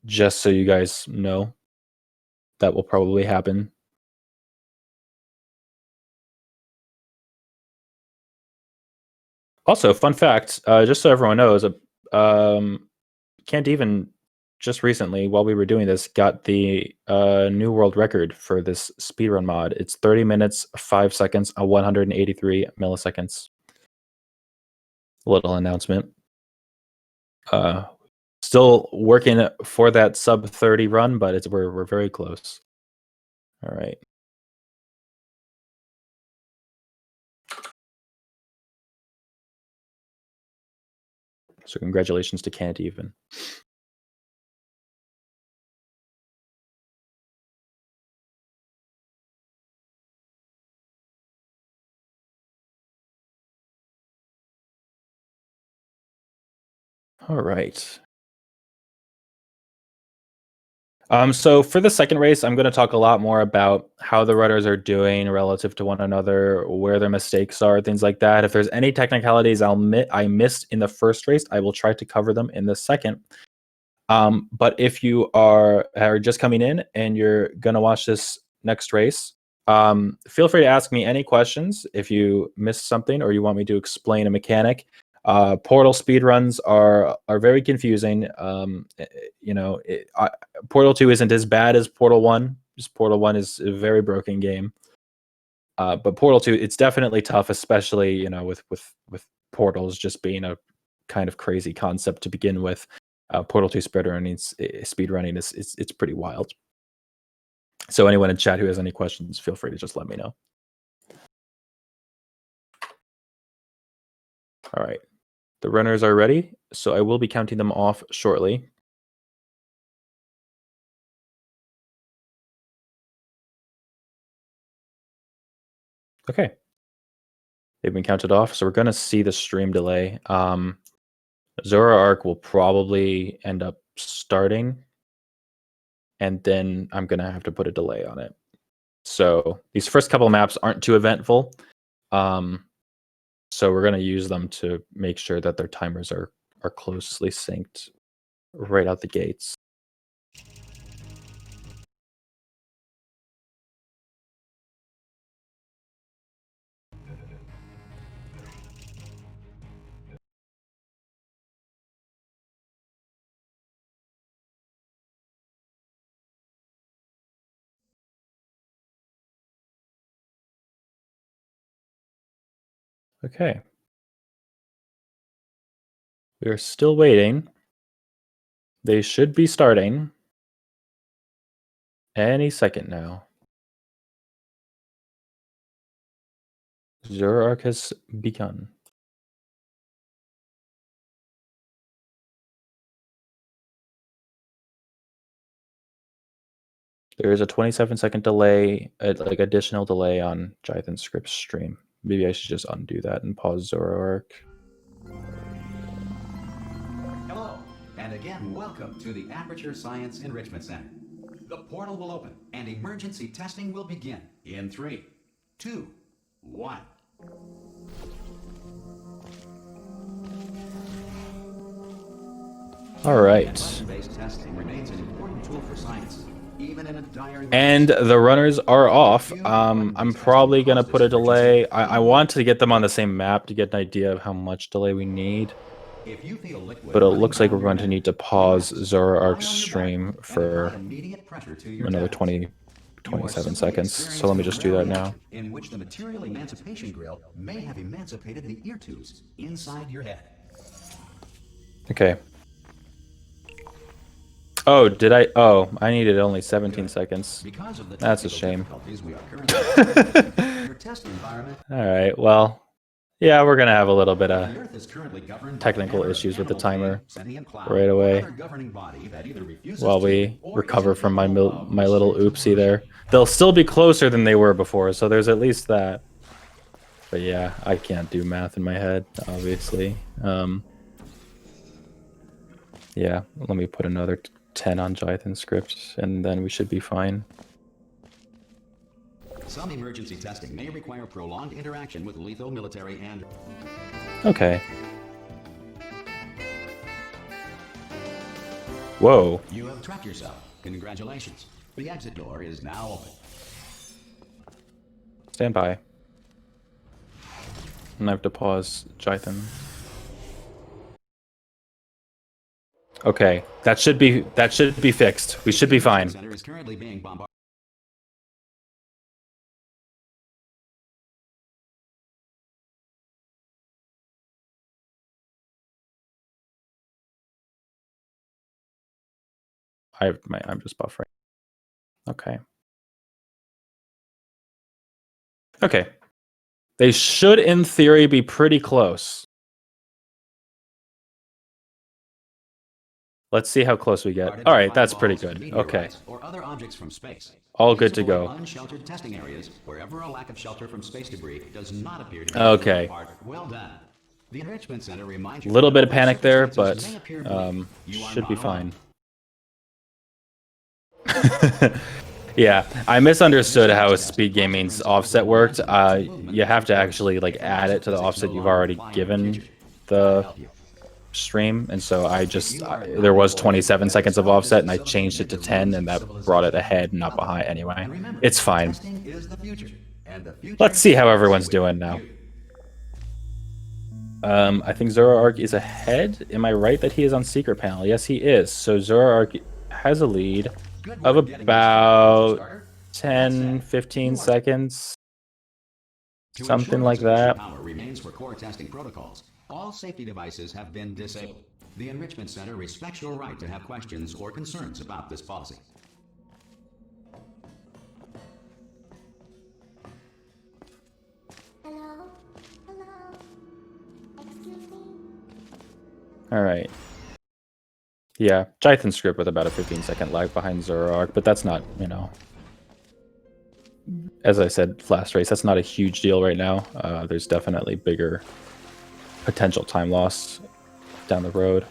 Speaker 2: Just so you guys know, that will probably happen. Also, fun fact, just so everyone knows, Can't Even just recently, while we were doing this, got the new world record for this speedrun mod. It's 30 minutes, 5 seconds, 183 milliseconds. A little announcement. Still working for that sub 30 run, but we're very close. All right. So congratulations to Can't Even. All right. So for the second race, I'm going to talk a lot more about how the runners are doing relative to one another, where their mistakes are, things like that. If there's any technicalities I missed in the first race, I will try to cover them in the second. But if you are just coming in and you're going to watch this next race, feel free to ask me any questions if you missed something or you want me to explain a mechanic. Portal speedruns are very confusing. Portal 2 isn't as bad as Portal 1. Just Portal 1 is a very broken game. But Portal 2, it's definitely tough, especially with portals just being a kind of crazy concept to begin with. Portal 2 speedrunning is pretty wild. So anyone in chat who has any questions, feel free to just let me know. All right. The runners are ready, so I will be counting them off shortly. Okay. They've been counted off, so we're going to see the stream delay. Zoroark will probably end up starting, and then I'm going to have to put a delay on it. So these first couple maps aren't too eventful. So we're going to use them to make sure that their timers are closely synced right out the gates. Okay. We are still waiting. They should be starting any second now. Zoroark has begun. There is a 27-second delay, like additional delay on Jythonscript's stream. Maybe I should just undo that and pause Zoroark.
Speaker 1: Hello, and again, welcome to the Aperture Science Enrichment Center. The portal will open, and emergency testing will begin in 3, 2, 1.
Speaker 2: All right.
Speaker 1: Button-based testing remains an important tool for science, even in a dire
Speaker 2: And the runners are off. I'm probably going to put a delay. I want to get them on the same map to get an idea of how much delay we need. But it looks like we're going to need to pause Zoroark's stream for another 27 seconds. So let me just do that now.
Speaker 1: In which the material emancipation grill may have emancipated the ear tubes inside your head.
Speaker 2: Okay. Oh, did I? Oh, I needed only 17 seconds.
Speaker 1: Because of the
Speaker 2: That's a
Speaker 1: technical
Speaker 2: shame.
Speaker 1: difficulties we are currently your test environment.
Speaker 2: All right, well, yeah, we're gonna have a little bit of
Speaker 1: The Earth is currently governed by
Speaker 2: technical
Speaker 1: the
Speaker 2: issues with the
Speaker 1: animal
Speaker 2: timer
Speaker 1: thing, sentient cloud,
Speaker 2: right
Speaker 1: or
Speaker 2: away
Speaker 1: other governing body that either refuses
Speaker 2: while
Speaker 1: to
Speaker 2: we
Speaker 1: or
Speaker 2: recover
Speaker 1: is
Speaker 2: from my
Speaker 1: incapable of
Speaker 2: my little
Speaker 1: restricting
Speaker 2: oopsie there. They'll still be closer than they were before, so there's at least that. But yeah, I can't do math in my head, obviously. Yeah, let me put another 10 on Jythonscript, and then we should be fine.
Speaker 1: Some emergency testing may require prolonged interaction with lethal military and...
Speaker 2: Okay. Whoa.
Speaker 1: You have trapped yourself. Congratulations. The exit door is now open.
Speaker 2: Stand by. And I have to pause Jython. Okay, that should be fixed. We should be fine.
Speaker 1: Center is currently being bombarded.
Speaker 2: I'm just buffering. Okay. Okay. They should, in theory, be pretty close. Let's see how close we get. All right, that's pretty good. Okay.
Speaker 1: Or other objects from space.
Speaker 2: All good to go.
Speaker 1: Unsheltered testing areas wherever a lack of shelter from space debris does not appear to be
Speaker 2: Okay.
Speaker 1: part. Well done. The Enrichment Center reminds you.
Speaker 2: A little bit of panic there, but
Speaker 1: circumstances may appear bleak. You are
Speaker 2: should be
Speaker 1: not
Speaker 2: fine.
Speaker 1: alone.
Speaker 2: Yeah, I misunderstood how SpeedGaming's offset worked. You have to actually like add it to the offset you've already given the stream, and so there was 27 seconds of offset, and I changed it to 10, and that brought it ahead, not behind. Anyway, it's fine.
Speaker 1: Testing is the future, and the future
Speaker 2: Let's see how everyone's doing now. I think Zoroark is ahead. Am I right that he is on secret panel? Yes, he is. So Zoroark has a lead of about 10, 15 seconds.
Speaker 1: To
Speaker 2: Something
Speaker 1: ensure
Speaker 2: like that.
Speaker 1: Power remains for core testing protocols. All safety devices have been disabled. The Enrichment Center respects your right to have questions or concerns about this policy.
Speaker 4: Hello? Hello? Excuse me?
Speaker 2: All right. Yeah, Jythonscript with about a 15-second lag behind Zoroark, but that's not, as I said last race, that's not a huge deal right now. There's definitely bigger potential time loss down the road.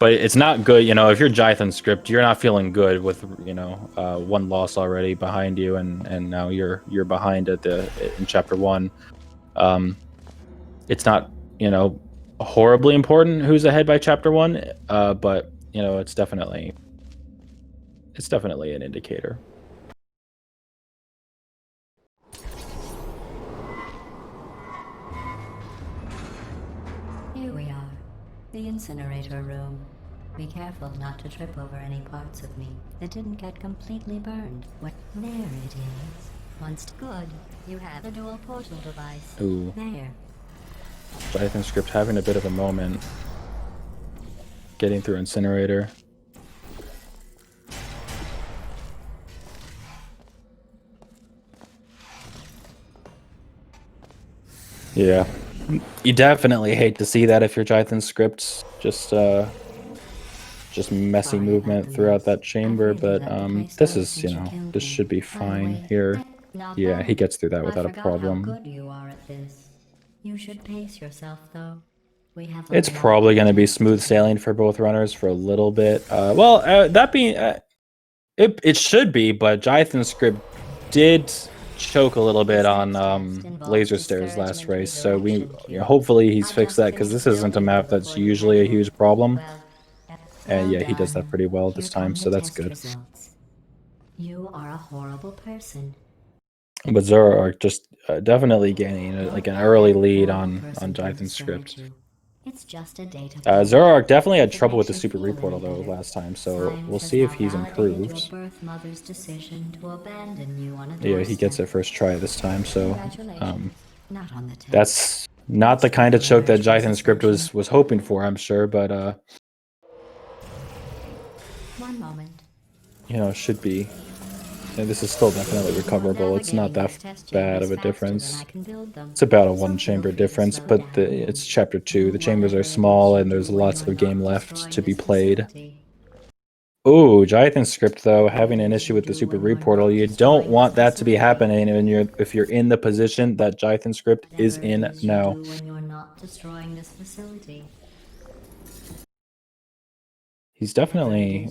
Speaker 2: But it's not good, if you're Jythonscript, you're not feeling good with, one loss already behind you, and now you're behind in chapter 1. It's not, horribly important who's ahead by chapter 1, but it's definitely an indicator.
Speaker 3: Here we are, the incinerator room. Be careful not to trip over any parts of me that didn't get completely burned. There it is. Once good, you have a dual portal device.
Speaker 2: Ooh.
Speaker 3: There.
Speaker 2: Jythonscript having a bit of a moment getting through incinerator. Yeah, you definitely hate to see that if you're Jythonscript. Just messy movement throughout that chamber, but this is, this should be fine here. Yeah, he gets through that without a problem.
Speaker 3: How good you are at this. You should pace yourself, though. We have
Speaker 2: It's probably going to be smooth sailing for both runners for a little bit. That being, it should be, but Jythonscript did choke a little bit on laser stairs last race, so hopefully he's fixed that, because this isn't a map that's usually a huge problem. And yeah, he does that pretty well this time, so that's good.
Speaker 3: You are a horrible person.
Speaker 2: But Zoroark just definitely gaining an early lead on Jythonscript.
Speaker 3: It's just a data.
Speaker 2: Zoroark definitely had trouble with the super reportal though last time, so we'll see if he's improved. Yeah, he gets it first try this time, so that's not the kind of choke that Jythonscript was hoping for, I'm sure, but
Speaker 3: One moment.
Speaker 2: should be. And this is still definitely recoverable. It's not that bad of a difference. It's about a one-chamber difference, but it's Chapter 2. The chambers are small, and there's lots of game left to be played. Ooh, Jythonscript, though, having an issue with the Super Reportal. You don't want that to be happening if you're in the position that Jythonscript is in now.
Speaker 3: When you're not destroying this facility.
Speaker 2: He's definitely...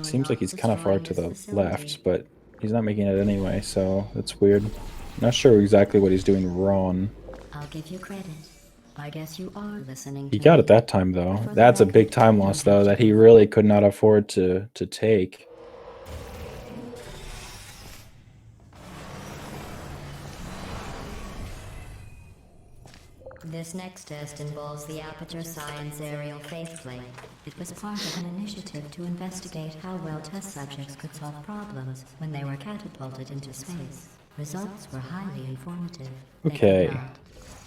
Speaker 2: Seems like he's kind of far to the left, but he's not making it anyway, so that's weird. Not sure exactly what he's doing wrong.
Speaker 3: I'll give you credit. I guess you are listening.
Speaker 2: He got it that time, though. That's a big time loss, though, that he really could not afford to take.
Speaker 3: This next test involves the Aperture Science aerial faceplate. It was part of an initiative to investigate how well test subjects could solve problems when they were catapulted into space. Results were highly informative.
Speaker 2: Okay.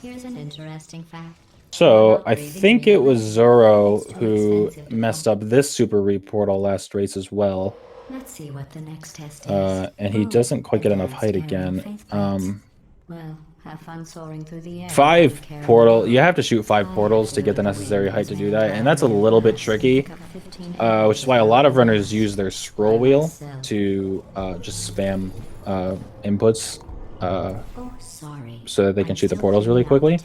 Speaker 3: Here's an interesting fact.
Speaker 2: So, I think it was Zoro who messed up this Super Reportal last race as well.
Speaker 3: Let's see what the next test is.
Speaker 2: And he doesn't quite get enough height again.
Speaker 3: Well, have fun soaring through the air.
Speaker 2: 5 portal. You have to shoot 5 portals to get the necessary height to do that, and that's a little bit tricky. Which is why a lot of runners use their scroll wheel to just spam inputs. So that they can shoot the portals really quickly.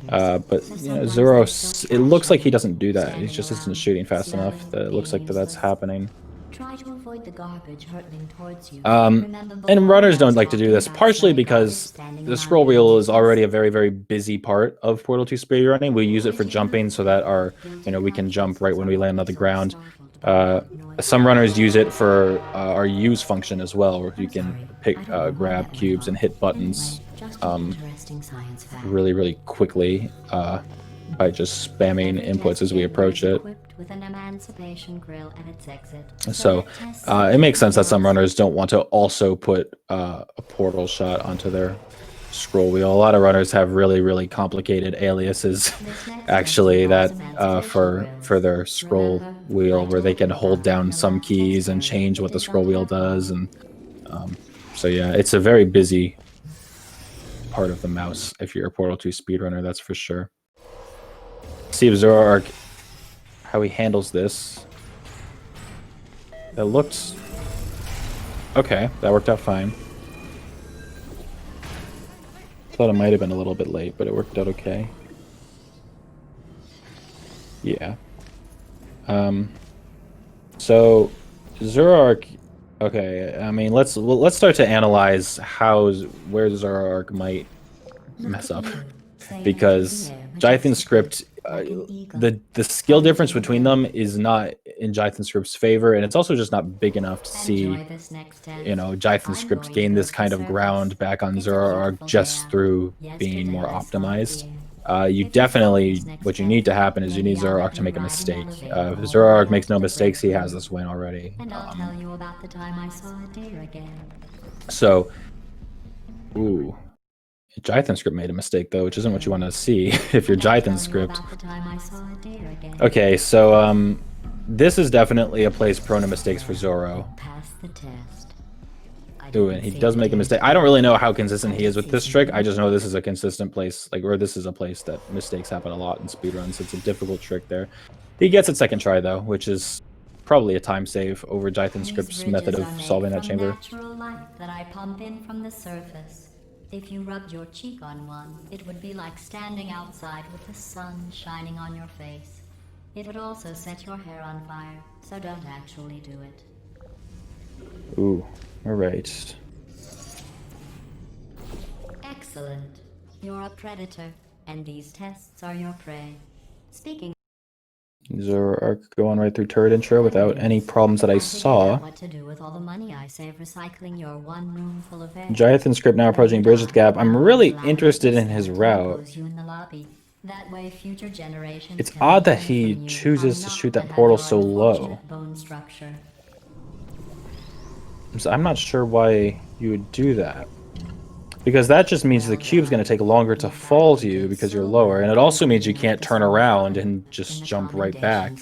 Speaker 2: But Zoro, it looks like he doesn't do that. He just isn't shooting fast enough that it looks like that's happening.
Speaker 3: Try to avoid the garbage hurtling towards you.
Speaker 2: And runners don't like to do this, partially because the scroll wheel is already a very, very busy part of Portal 2 speedrunning. We use it for jumping so that we can jump right when we land on the ground. Some runners use it for our use function as well, where you can grab cubes and hit buttons really, really quickly by just spamming inputs as we approach it. So it makes sense that some runners don't want to also put a portal shot onto their scroll wheel. A lot of runners have really, really complicated aliases, actually, that for their scroll wheel, where they can hold down some keys and change what the scroll wheel does. And so yeah, it's a very busy part of the mouse if you're a Portal 2 speedrunner, that's for sure. See if Zoroark, how he handles this. That looked okay. That worked out fine. Thought it might have been a little bit late, but it worked out okay. Yeah. So Zoroark. Okay, I mean, let's start to analyze where Zoroark might mess up, because Jythonscript, the skill difference between them is not in Jythonscript's favor, and it's also just not big enough to see, Jythonscript gain this kind of ground back on Zoroark just through being more optimized. You definitely, what you need to happen is you need Zoroark to make a mistake. If Zoroark makes no mistakes, he has this win already. So, ooh. Jythonscript made a mistake, though, which isn't what you want to see if you're Jythonscript. Okay, so this is definitely a place prone to mistakes for Zoro. Ooh, and he does make a mistake. I don't really know how consistent he is with this trick. I just know this is a consistent place, or this is a place that mistakes happen a lot in speedruns. It's a difficult trick there. He gets it second try, though, which is probably a time save over Jythonscript's method of solving that chamber.
Speaker 3: Natural light that I pump in from the surface. If you rubbed your cheek on one, it would be like standing outside with the sun shining on your face. It would also set your hair on fire, so don't actually do it.
Speaker 2: Ooh, alright.
Speaker 3: Excellent. You're a predator, and these tests are your prey. Speaking
Speaker 2: Zoroark going right through turret intro without any problems that I saw.
Speaker 3: what to do with all the money I save recycling your one room full of air.
Speaker 2: Jythonscript now approaching Bridge with Gap. I'm really interested in his route.
Speaker 3: That way future generations
Speaker 2: It's odd that he chooses to shoot that portal so low. So I'm not sure why you would do that. Because that just means the cube's going to take longer to fall to you because you're lower. And it also means you can't turn around and just jump right back.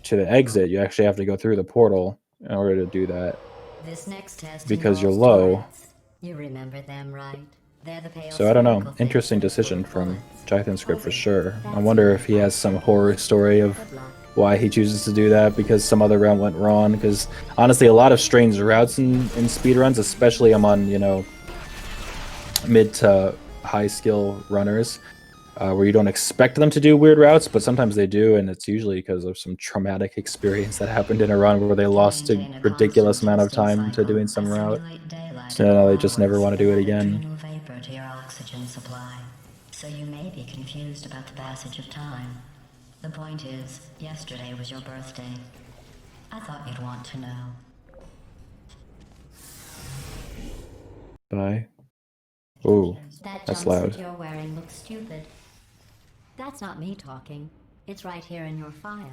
Speaker 2: to the exit, you actually have to go through the portal in order to do that.
Speaker 3: This next test
Speaker 2: Because you're
Speaker 3: involves
Speaker 2: low.
Speaker 3: turrets. You remember them, right? They're the pale
Speaker 2: So I don't know.
Speaker 3: spherical
Speaker 2: Interesting
Speaker 3: things
Speaker 2: decision
Speaker 3: with
Speaker 2: from
Speaker 3: bullets.
Speaker 2: Jythonscript for
Speaker 3: Hoping
Speaker 2: sure. I
Speaker 3: that's
Speaker 2: wonder
Speaker 3: your
Speaker 2: if he has
Speaker 3: best
Speaker 2: some
Speaker 3: bet.
Speaker 2: horror story of
Speaker 3: Good luck.
Speaker 2: why he chooses to do that because some other route went wrong. Because honestly, a lot of strange routes in speedruns, especially among, you know, mid to high skill runners, where you don't expect them to do weird routes, but sometimes they do, and it's usually because of some traumatic experience that happened in a run where they lost a
Speaker 3: Maintain
Speaker 2: ridiculous
Speaker 3: constant
Speaker 2: amount of
Speaker 3: testing
Speaker 2: time to
Speaker 3: cycle.
Speaker 2: doing some
Speaker 3: I
Speaker 2: route.
Speaker 3: simulate daylight
Speaker 2: So
Speaker 3: at
Speaker 2: now
Speaker 3: all
Speaker 2: they just never
Speaker 3: hours.
Speaker 2: want to do it
Speaker 3: Add
Speaker 2: again.
Speaker 3: adrenal vapor to your oxygen supply. So you may be confused about the passage of time. The point is, yesterday was your birthday. I thought you'd want to know.
Speaker 2: Bye. Ooh,
Speaker 3: That
Speaker 2: that's
Speaker 3: jumpsuit
Speaker 2: loud.
Speaker 3: you're wearing looks stupid. That's not me talking. It's right here in your file.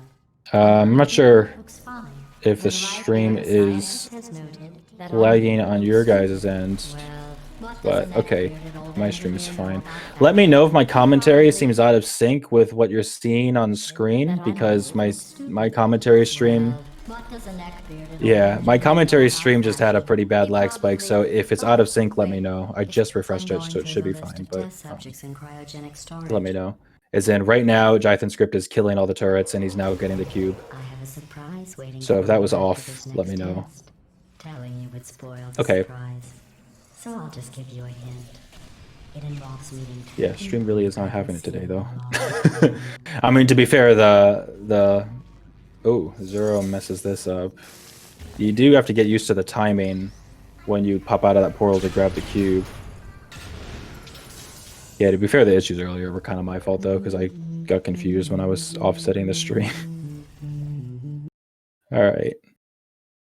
Speaker 2: I'm not sure
Speaker 3: Looks fine.
Speaker 2: if the
Speaker 3: And right
Speaker 2: stream
Speaker 3: here,
Speaker 2: is
Speaker 3: scientist has noted that
Speaker 2: lagging
Speaker 3: our
Speaker 2: on
Speaker 3: looks
Speaker 2: your
Speaker 3: stupid.
Speaker 2: guys' end,
Speaker 3: Well, what does
Speaker 2: but
Speaker 3: an
Speaker 2: okay,
Speaker 3: neck-bearded old
Speaker 2: my stream's
Speaker 3: engineer know
Speaker 2: fine.
Speaker 3: about
Speaker 2: Let me
Speaker 3: that?
Speaker 2: know if my commentary
Speaker 3: Probably
Speaker 2: seems out of sync with what you're seeing on screen,
Speaker 3: that our
Speaker 2: because
Speaker 3: noses look stupid.
Speaker 2: my commentary stream,
Speaker 3: Well, what does a neck-bearded old
Speaker 2: yeah, my
Speaker 3: engineer
Speaker 2: commentary
Speaker 3: know
Speaker 2: stream
Speaker 3: about
Speaker 2: just
Speaker 3: that?
Speaker 2: had a pretty bad
Speaker 3: He
Speaker 2: lag spike, so
Speaker 3: probably-
Speaker 2: if it's out of sync, let me
Speaker 3: Wait,
Speaker 2: know. I
Speaker 3: if
Speaker 2: just
Speaker 3: I'm
Speaker 2: refreshed it,
Speaker 3: going
Speaker 2: so it
Speaker 3: through
Speaker 2: should
Speaker 3: the
Speaker 2: be
Speaker 3: list
Speaker 2: fine,
Speaker 3: of
Speaker 2: but
Speaker 3: test subjects in cryogenic storage.
Speaker 2: let me know. As in, right now, Jythonscript is killing all the turrets, and he's now getting the cube.
Speaker 3: I have a surprise waiting
Speaker 2: So
Speaker 3: for
Speaker 2: if that
Speaker 3: you
Speaker 2: was
Speaker 3: after
Speaker 2: off,
Speaker 3: this
Speaker 2: let me
Speaker 3: next
Speaker 2: know.
Speaker 3: test. Telling you would spoil the
Speaker 2: Okay.
Speaker 3: surprise. So I'll just give you a hint. It involves meeting two
Speaker 2: Yeah, stream really is not
Speaker 3: people
Speaker 2: having it today, though.
Speaker 3: along.
Speaker 2: I mean, to be fair, oh, Zoro messes this up. You do have to get used to the timing when you pop out of that portal to grab the cube. Yeah, to be fair, the issues earlier were kind of my fault, though, because I got confused when I was offsetting the stream. Alright.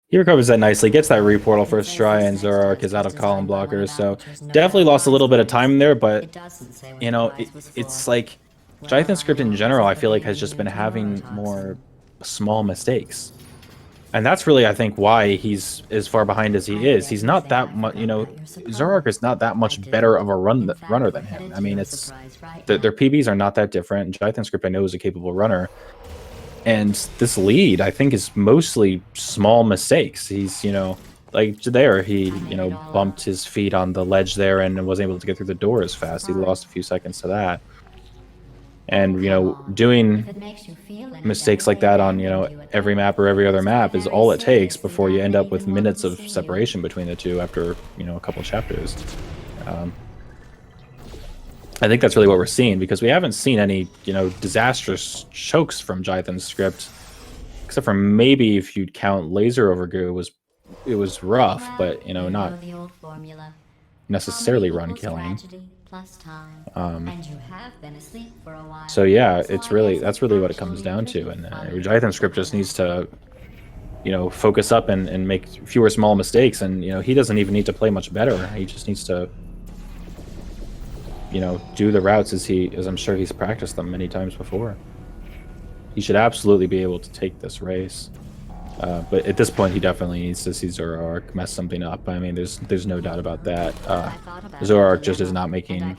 Speaker 2: He recovers that nicely, gets that re-portal first try, and Zoroark is out of column blockers, so definitely lost a little bit of time there, but,
Speaker 3: It doesn't say what
Speaker 2: you
Speaker 3: the
Speaker 2: know,
Speaker 3: prize was
Speaker 2: it's
Speaker 3: for.
Speaker 2: like,
Speaker 3: Well,
Speaker 2: Jythonscript in
Speaker 3: know
Speaker 2: general, I
Speaker 3: it's
Speaker 2: feel like,
Speaker 3: the
Speaker 2: has just been
Speaker 3: immune to
Speaker 2: having
Speaker 3: neurotoxin.
Speaker 2: more small mistakes. And that's really, I think, why he's as far behind as he is. He's not that much, you know, Zoroark is not that much better of a runner than him. I mean, it's their PBs are not that different. Jythonscript, I know, is a capable runner. And this lead, I think, is mostly small mistakes. He's, you know, like there, he, you know, bumped his feet on the ledge there and wasn't able to get through the door as fast. He lost a few seconds to that. And, you know, doing mistakes like that on, you know, every map or every other map is all it takes before you end up with minutes of separation between the two after, you know, a couple chapters. I think that's really what we're seeing, because we haven't seen any, you know, disastrous chokes from Jythonscript, except for maybe if you'd count Laser Overgoo, it was rough, but, you know, not necessarily run killing. So yeah, it's really, that's really what it comes down to, and Jythonscript just needs to, you know, focus up and make fewer small mistakes, and, you know, he doesn't even need to play much better. He just needs to, you know, do the routes as I'm sure he's practiced them many times before. He should absolutely be able to take this race. But at this point, he definitely needs to see Zoroark mess something up. I mean, there's no doubt about that. Zoroark just is not making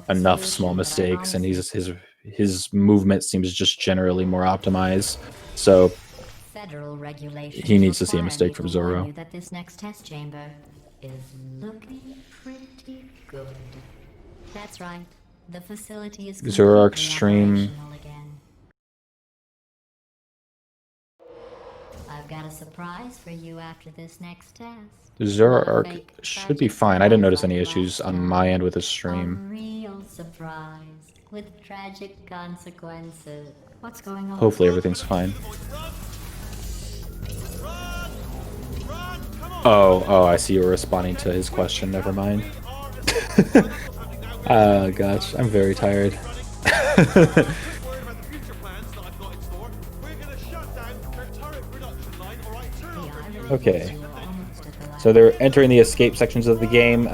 Speaker 2: enough small mistakes, and his movement seems just generally more optimized. So he needs to see a mistake from Zoro.
Speaker 3: That this next test chamber is looking pretty good. That's right. The facility is
Speaker 2: Zoroark
Speaker 3: completely
Speaker 2: stream.
Speaker 3: operational again. I've got a surprise for you after this next test.
Speaker 2: Zoroark should be fine. I didn't notice any issues on my end with his
Speaker 3: A
Speaker 2: stream.
Speaker 3: real surprise with tragic consequences. What's going on?
Speaker 2: Hopefully everything's fine. Oh, I see you were responding to his question. Never mind. Oh gosh, I'm very tired. Okay. So they're entering the escape sections of the game.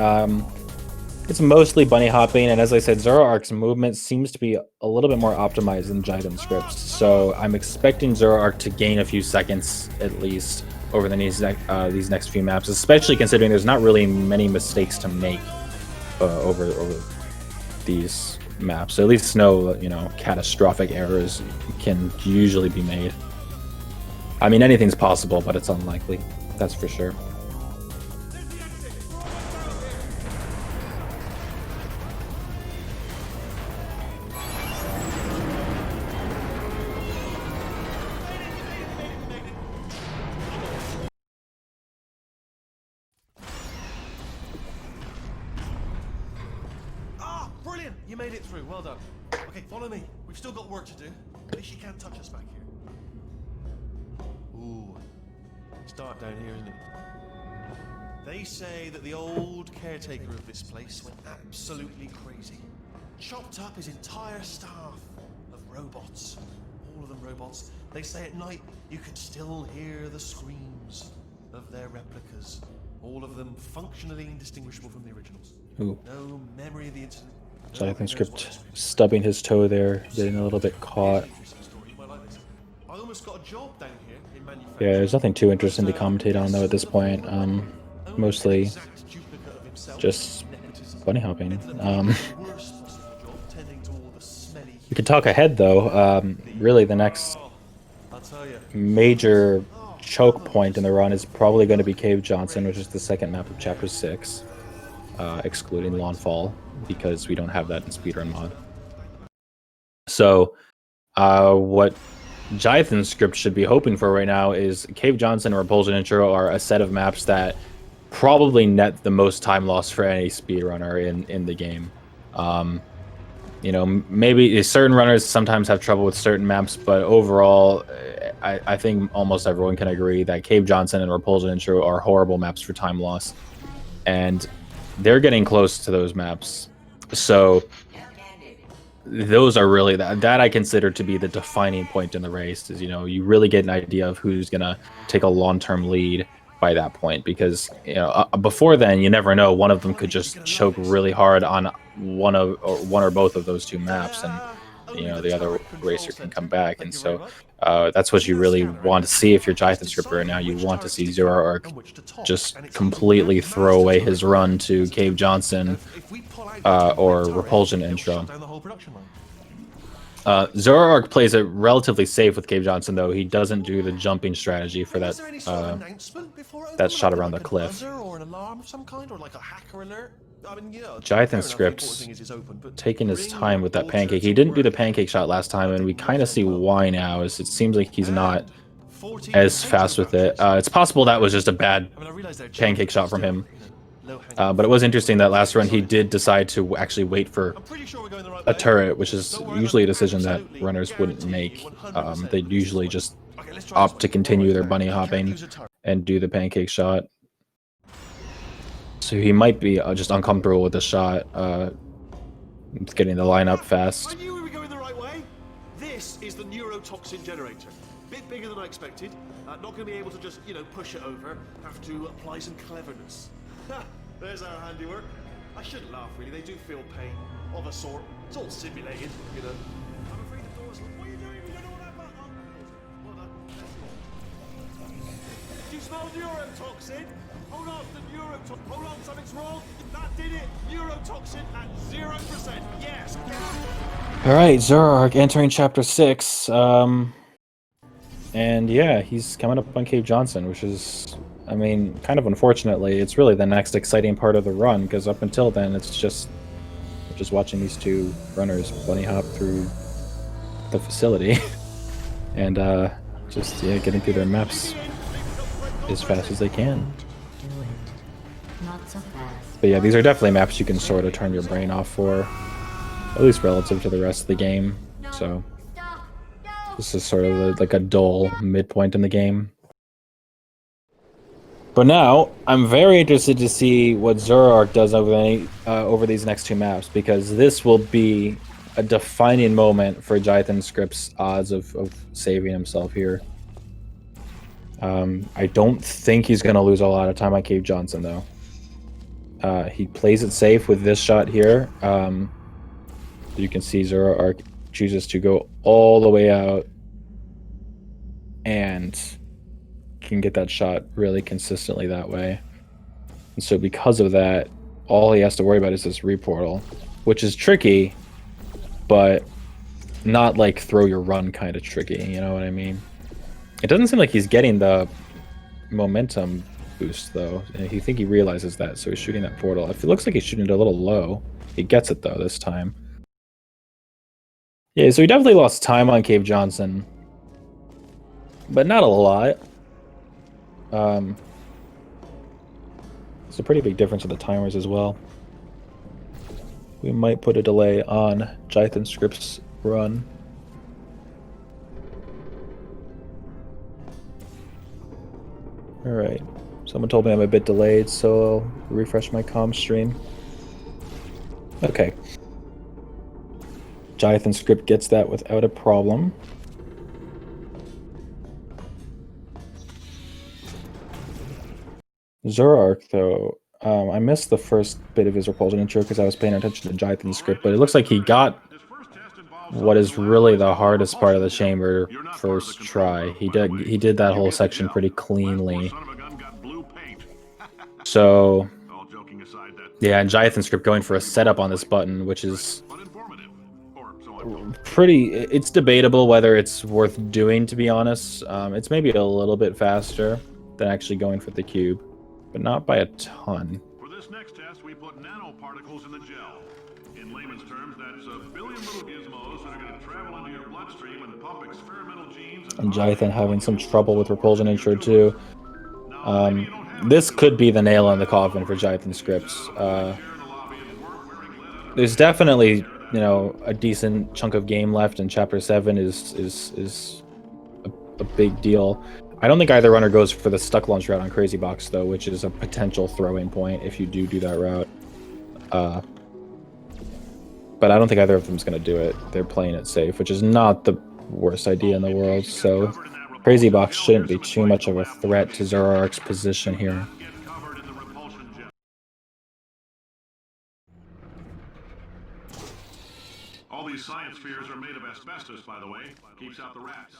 Speaker 2: It's mostly bunny hopping, and as I said, Zoroark's movement seems to be a little bit more optimized than Jythonscript's. So I'm expecting Zoroark to gain a few seconds at least over these next few maps, especially considering there's not really many mistakes to make over these maps. So at least no, you know, catastrophic errors can usually be made. I mean, anything's possible, but it's unlikely. That's for sure.
Speaker 5: Ah, brilliant! You made it through. Well done. Okay, follow me. We've still got work to do. At least you can't touch us back here. Ooh, it's dark down here, isn't it? They say that the old caretaker of this place went absolutely crazy. Chopped up his entire staff of robots. All of them robots. They say at night you can still hear the screams of their replicas. All of them functionally indistinguishable from the originals.
Speaker 2: Ooh.
Speaker 5: No memory of the incident.
Speaker 2: Jythonscript stubbing his toe there, getting a little bit caught.
Speaker 5: I almost got a job down here in manufacturing.
Speaker 2: Yeah, there's nothing too interesting to commentate on though at this point. Mostly just bunny hopping. We could talk ahead though. Really, the next major choke point in the run is probably going to be Cave Johnson, which is the second map of Chapter 6, excluding Lawnfall, because we don't have that in Speedrun mod. So, what Jythonscript should be hoping for right now is Cave Johnson and Repulsion Intro are a set of maps that probably net the most time loss for any speedrunner in the game. You know, maybe certain runners sometimes have trouble with certain maps, but overall, I think almost everyone can agree that Cave Johnson and Repulsion Intro are horrible maps for time loss. And they're getting close to those maps. So those are really that I consider to be the defining point in the race, is, you know, you really get an idea of who's gonna take a long-term lead by that point, because, you know, before then you never know, one of them could just choke really hard on one or both of those two maps, and, you know, the other racer can come back. And so that's what you really want to see if you're Jythonscript right now. You want to see Zoroark just completely throw away his run to Cave Johnson or Repulsion Intro. Zoroark plays it relatively safe with Cave Johnson, though. He doesn't do the jumping strategy for that shot around the cliff. Jythonscript taking his time with that pancake. He didn't do the pancake shot last time, and we kind of see why now. Is it seems like he's not as fast with it. It's possible that was just a bad pancake shot from him. But it was interesting that last run he did decide to actually wait for a turret, which is usually a decision that runners wouldn't make. They'd usually just opt to continue their bunny hopping and do the pancake shot. So he might be just uncomfortable with the shot, getting the line up fast.
Speaker 5: I knew we were going the right way. This is the neurotoxin generator. Bit bigger than I expected. Not going to be able to just, you know, push it over. Have to apply some cleverness. Ha! There's our handiwork. I shouldn't laugh, really. They do feel pain of a sort. It's all simulated, you know. I'm afraid the door's locked. What are you doing? You don't know what that button on. Well done. Do you smell neurotoxin? Hold on, the neurotoxin. Hold on, something's wrong. That did it. Neurotoxin at 0%. Yes.
Speaker 2: All right, Zoroark entering Chapter 6. And yeah, he's coming up on Cave Johnson, which is, I mean, kind of unfortunately, it's really the next exciting part of the run, because up until then, it's just watching these two runners bunny hop through the facility and just getting through their maps as fast as they can.
Speaker 3: Not so fast.
Speaker 2: But yeah, these are definitely maps you can sort of turn your brain off for, at least relative to the rest of the game. So this is sort of like a dull midpoint in the game. But now, I'm very interested to see what Zoroark does over these next two maps, because this will be a defining moment for Jythonscript's odds of saving himself here. I don't think he's going to lose a lot of time on Cave Johnson, though. He plays it safe with this shot here. You can see Zoroark chooses to go all the way out and can get that shot really consistently that way. And so because of that, all he has to worry about is this reportal, which is tricky, but not like throw your run kind of tricky, you know what I mean? It doesn't seem like he's getting the momentum boost, though. And you think he realizes that, so he's shooting that portal. It looks like he's shooting it a little low. He gets it, though, this time. Yeah, so he definitely lost time on Cave Johnson. But not a lot. It's a pretty big difference in the timers as well. We might put a delay on Jythonscript's run. Alright. Someone told me I'm a bit delayed, so I'll refresh my comm stream. Okay. Jythonscript gets that without a problem. Zoroark, though, I missed the first bit of his repulsion intro because I was paying attention to Jythonscript, but it looks like he got what is really the hardest part of the chamber first try. He did that whole section pretty cleanly. So, yeah, and Jythonscript going for a setup on this button, which is pretty... It's debatable whether it's worth doing, to be honest. It's maybe a little bit faster than actually going for the cube, but not by a ton.
Speaker 6: For this next test, we put nanoparticles in the gel. In layman's terms, that's a billion little gizmos that are going to travel into your bloodstream and pump experimental genes.
Speaker 2: And Jython having some trouble with repulsion intro too. This could be the nail in the coffin for Jythonscript. There's definitely, you know, a decent chunk of game left, and Chapter 7 is a big deal. I don't think either runner goes for the stuck launch route on Crazy Box, though, which is a potential throw-in point if you do that route. But I don't think either of them is going to do it. They're playing it safe, which is not the worst idea in the world. So Crazy Box shouldn't be too much of a threat to Zoroark's position here.
Speaker 6: All these science spheres are made of asbestos, by the way. Keeps out the rats.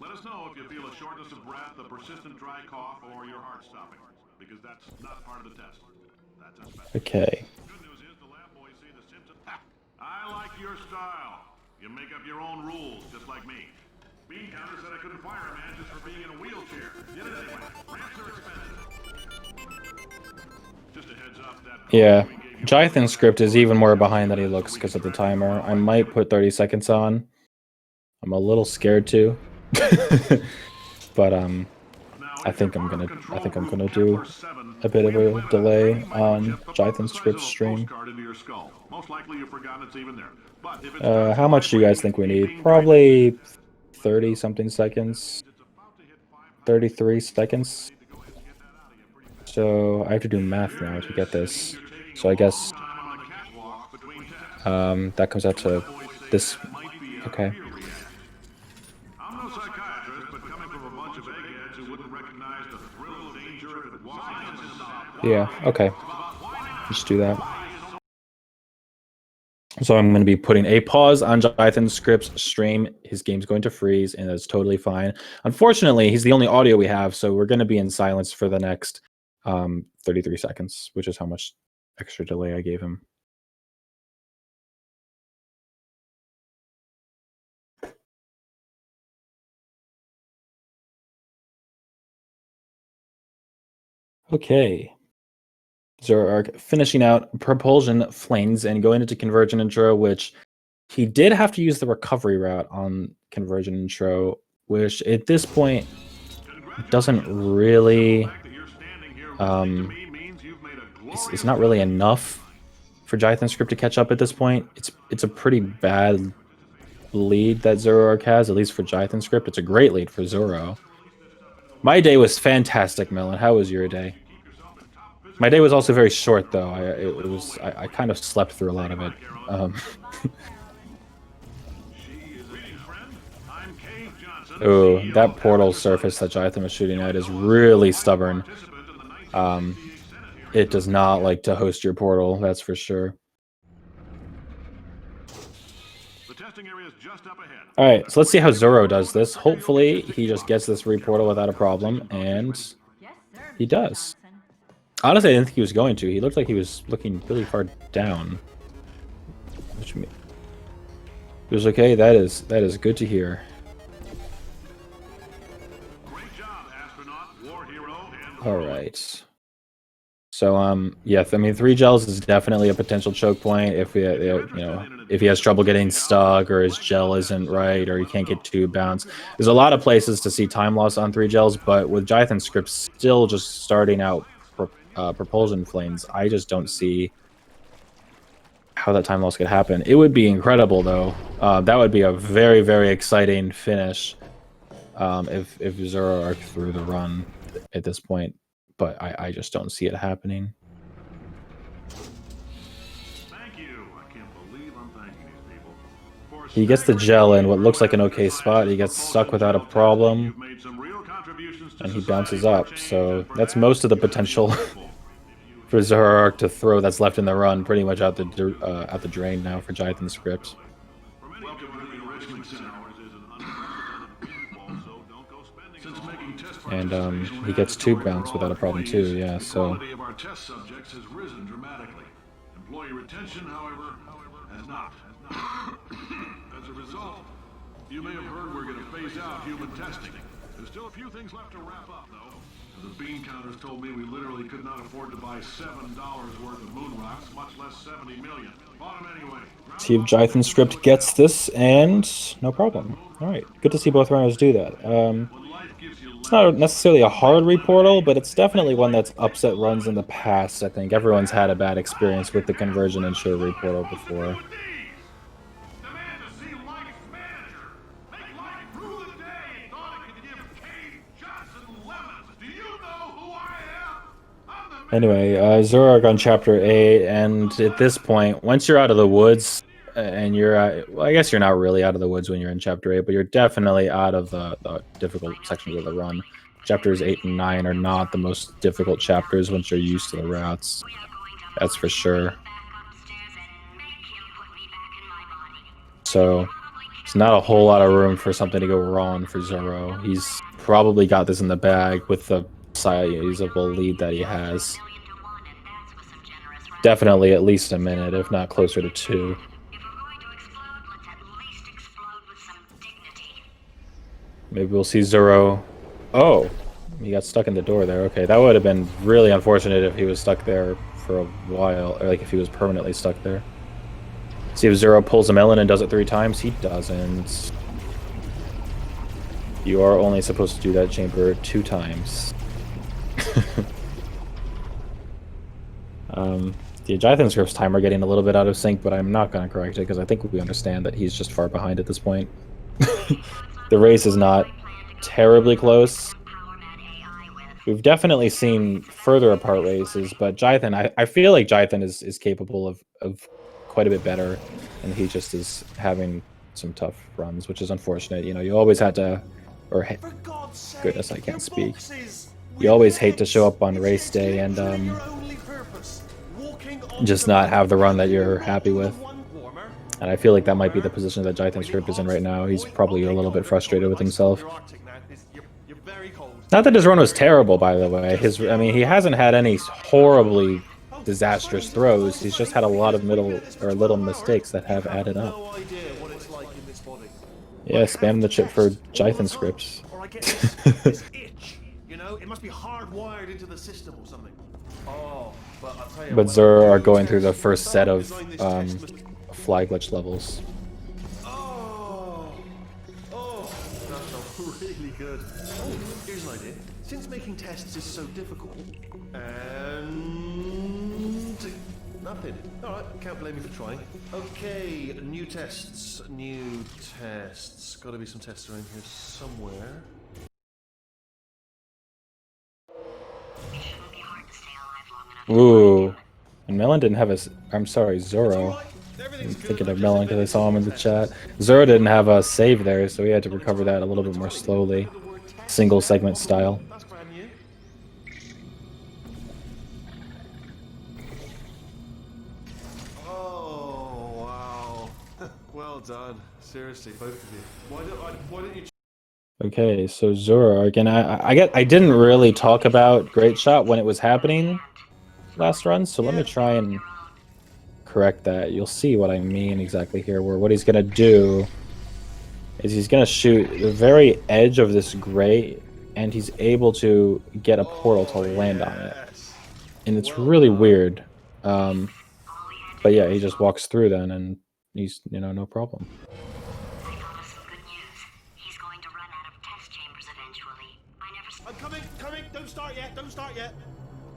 Speaker 6: Let us know if you feel a shortness of breath, a persistent dry cough, or your heart stopping, because that's not part of the test. That's asbestos.
Speaker 2: Okay.
Speaker 6: Good news is the lab boys see the symptoms. Ha! I like your style. You make up your own rules, just like me. Bean Counter said I couldn't fire a man just for being in a wheelchair. Did it anyway. Ramps are expensive. Just a heads up that...
Speaker 2: Yeah. Jythonscript is even more behind than he looks because of the timer. I might put 30 seconds on. I'm a little scared to. But I think I'm gonna do a bit of a delay on Jythonscript's stream. How much do you guys think we need? Probably 30 something seconds. 33 seconds. So I have to do math now to get this. So I guess that comes out to this. Okay. Yeah, okay. Just do that. So I'm going to be putting a pause on Jythonscript's stream. His game's going to freeze, and that's totally fine. Unfortunately, he's the only audio we have, so we're going to be in silence for the next 33 seconds, which is how much extra delay I gave him. Okay. Zoroark finishing out propulsion flames and going into convergent intro, which he did have to use the recovery route on convergent intro, which at this point doesn't really it's not really enough for Jythonscript to catch up at this point. It's a pretty bad lead that Zoroark has, at least for Jythonscript. It's a great lead for Zoro. My day was fantastic, Melon. How was your day? My day was also very short, though. I kind of slept through a lot of it. Oh, that portal surface that Jython was shooting at is really stubborn. It does not like to host your portal, that's for sure. Alright, so let's see how Zoro does this. Hopefully, he just gets this reportal without a problem, and he does. Honestly, I didn't think he was going to. He looked like he was looking really far down. Which means he was okay. That is good to hear. All right. So yeah, I mean 3 gels is definitely a potential choke point if if he has trouble getting stuck or his gel isn't right or he can't get 2 bounce. There's a lot of places to see time loss on 3 gels, but with Jythonscript still just starting out propulsion flames, I just don't see how that time loss could happen. It would be incredible though. That would be a very, very exciting finish if Zoroark threw the run at this point. But I just don't see it happening.
Speaker 6: Thank you. I can't believe I'm thanking these people. For
Speaker 2: He gets the gel in what looks like an okay spot. He gets stuck without a problem,
Speaker 6: You've made some real contributions to
Speaker 2: and he
Speaker 6: society
Speaker 2: bounces
Speaker 6: for
Speaker 2: up.
Speaker 6: change,
Speaker 2: So
Speaker 6: and
Speaker 2: that's
Speaker 6: perhaps
Speaker 2: most of the
Speaker 6: you guys
Speaker 2: potential
Speaker 6: are grateful.
Speaker 2: for Zoroark to throw that's left in the run, pretty much out the drain now for Jythonscript.
Speaker 6: Welcome to the enrichment center. Is an unprecedented windfall, so don't go spending since making test
Speaker 2: And
Speaker 6: participation
Speaker 2: he gets 2
Speaker 6: mandatory
Speaker 2: bounce
Speaker 6: for all
Speaker 2: without a problem
Speaker 6: employees,
Speaker 2: too. Yeah.
Speaker 6: the
Speaker 2: So
Speaker 6: quality of our test subjects has risen dramatically. Employee retention, however, has not. As a result, you may have heard we're going to phase out human testing. There's still a few things left to wrap up, though. The bean counters told me we literally could not afford to buy $7 worth of moon rocks, much less 70 million. Bought them anyway.
Speaker 2: see if Jythonscript gets this, and no problem. All right, good to see both runners do that. It's not necessarily a hard reportal, but it's definitely one that's upset runs in the past. I think everyone's had a bad experience with the conversion and show reportal before.
Speaker 6: Demand to see life's manager. Make life rue the day and thought it could give Cave Johnson lemons. Do you know who I am? I'm the
Speaker 2: Anyway, Zoroark on Chapter 8, and at this point, once you're out of the woods, and well, I guess you're not really out of the woods when you're in Chapter 8, but you're definitely out of the difficult sections of the run. Chapters 8 and 9 are not the most difficult chapters once you're used to the routes. That's for sure. So, it's not a whole lot of room for something to go wrong for Zoro. He's probably got this in the bag with the sizable lead that he has. Definitely at least a minute, if not closer to 2. Maybe we'll see Zoro. Oh, he got stuck in the door there. Okay, that would have been really unfortunate if he was stuck there for a while, or like if he was permanently stuck there. See if Zoro pulls a melon and does it 3 times. He doesn't. You are only supposed to do that chamber 2 times. The Jythonscript's timer getting a little bit out of sync, but I'm not going to correct it because I think we understand that he's just far behind at this point. The race is not terribly close. We've definitely seen further apart races, but Jython, I feel like Jython is capable of quite a bit better, and he just is having some tough runs, which is unfortunate. You know, you always had to, or
Speaker 5: For God's sake,
Speaker 2: goodness, I can't
Speaker 5: your
Speaker 2: speak.
Speaker 5: boxes
Speaker 2: You always
Speaker 5: with
Speaker 2: hate to show up on
Speaker 5: This
Speaker 2: race
Speaker 5: is
Speaker 2: day and
Speaker 5: literally your only purpose. Walking on
Speaker 2: just
Speaker 5: the
Speaker 2: not have the run
Speaker 5: ground.
Speaker 2: that you're happy with.
Speaker 5: One warmer.
Speaker 2: And I feel like that might be the position that Jythonscript is in right now. He's probably a little bit frustrated with himself.
Speaker 5: You're very cold.
Speaker 2: Not that his run was terrible, by the way. I mean, he hasn't had any horribly disastrous throws. He's just had a lot of little mistakes that have added up.
Speaker 5: No idea what it's like in this body.
Speaker 2: Yeah, spam the chip for Jythonscript.
Speaker 5: Or I get this itch. You know, it must be hardwired into the system or something. Oh, but I'll tell you.
Speaker 2: But
Speaker 5: when
Speaker 2: Zoro
Speaker 5: I
Speaker 2: are
Speaker 5: do
Speaker 2: going through the
Speaker 5: tests,
Speaker 2: first set of
Speaker 5: design this test must-
Speaker 2: fly glitch levels.
Speaker 5: Oh, that felt really good. Oh, here's an idea. Since making tests is so difficult, and nothing. All right, can't blame me for trying. Okay, new tests. Got to be some tests around here somewhere.
Speaker 2: Ooh. And Melon didn't have I'm sorry, Zoro. I'm thinking of Melon because I saw him in the chat. Zoro didn't have a save there, so he had to recover that a little bit more slowly. Single segment style.
Speaker 5: That's brand new. Oh wow! Well done. Seriously, both of you. Why don't you?
Speaker 2: Okay, so Zoroark, and I didn't really talk about Great Shot when it was happening last run, so let me try and correct that. You'll see what I mean exactly here, where what he's going to do is he's going to shoot the very edge of this gray and he's able to get a portal to land on it. And it's really weird. But yeah, he just walks through then, and he's, no problem.
Speaker 3: I thought of some good news. He's going to run out of test chambers eventually. I never...
Speaker 5: I'm coming! Don't start yet!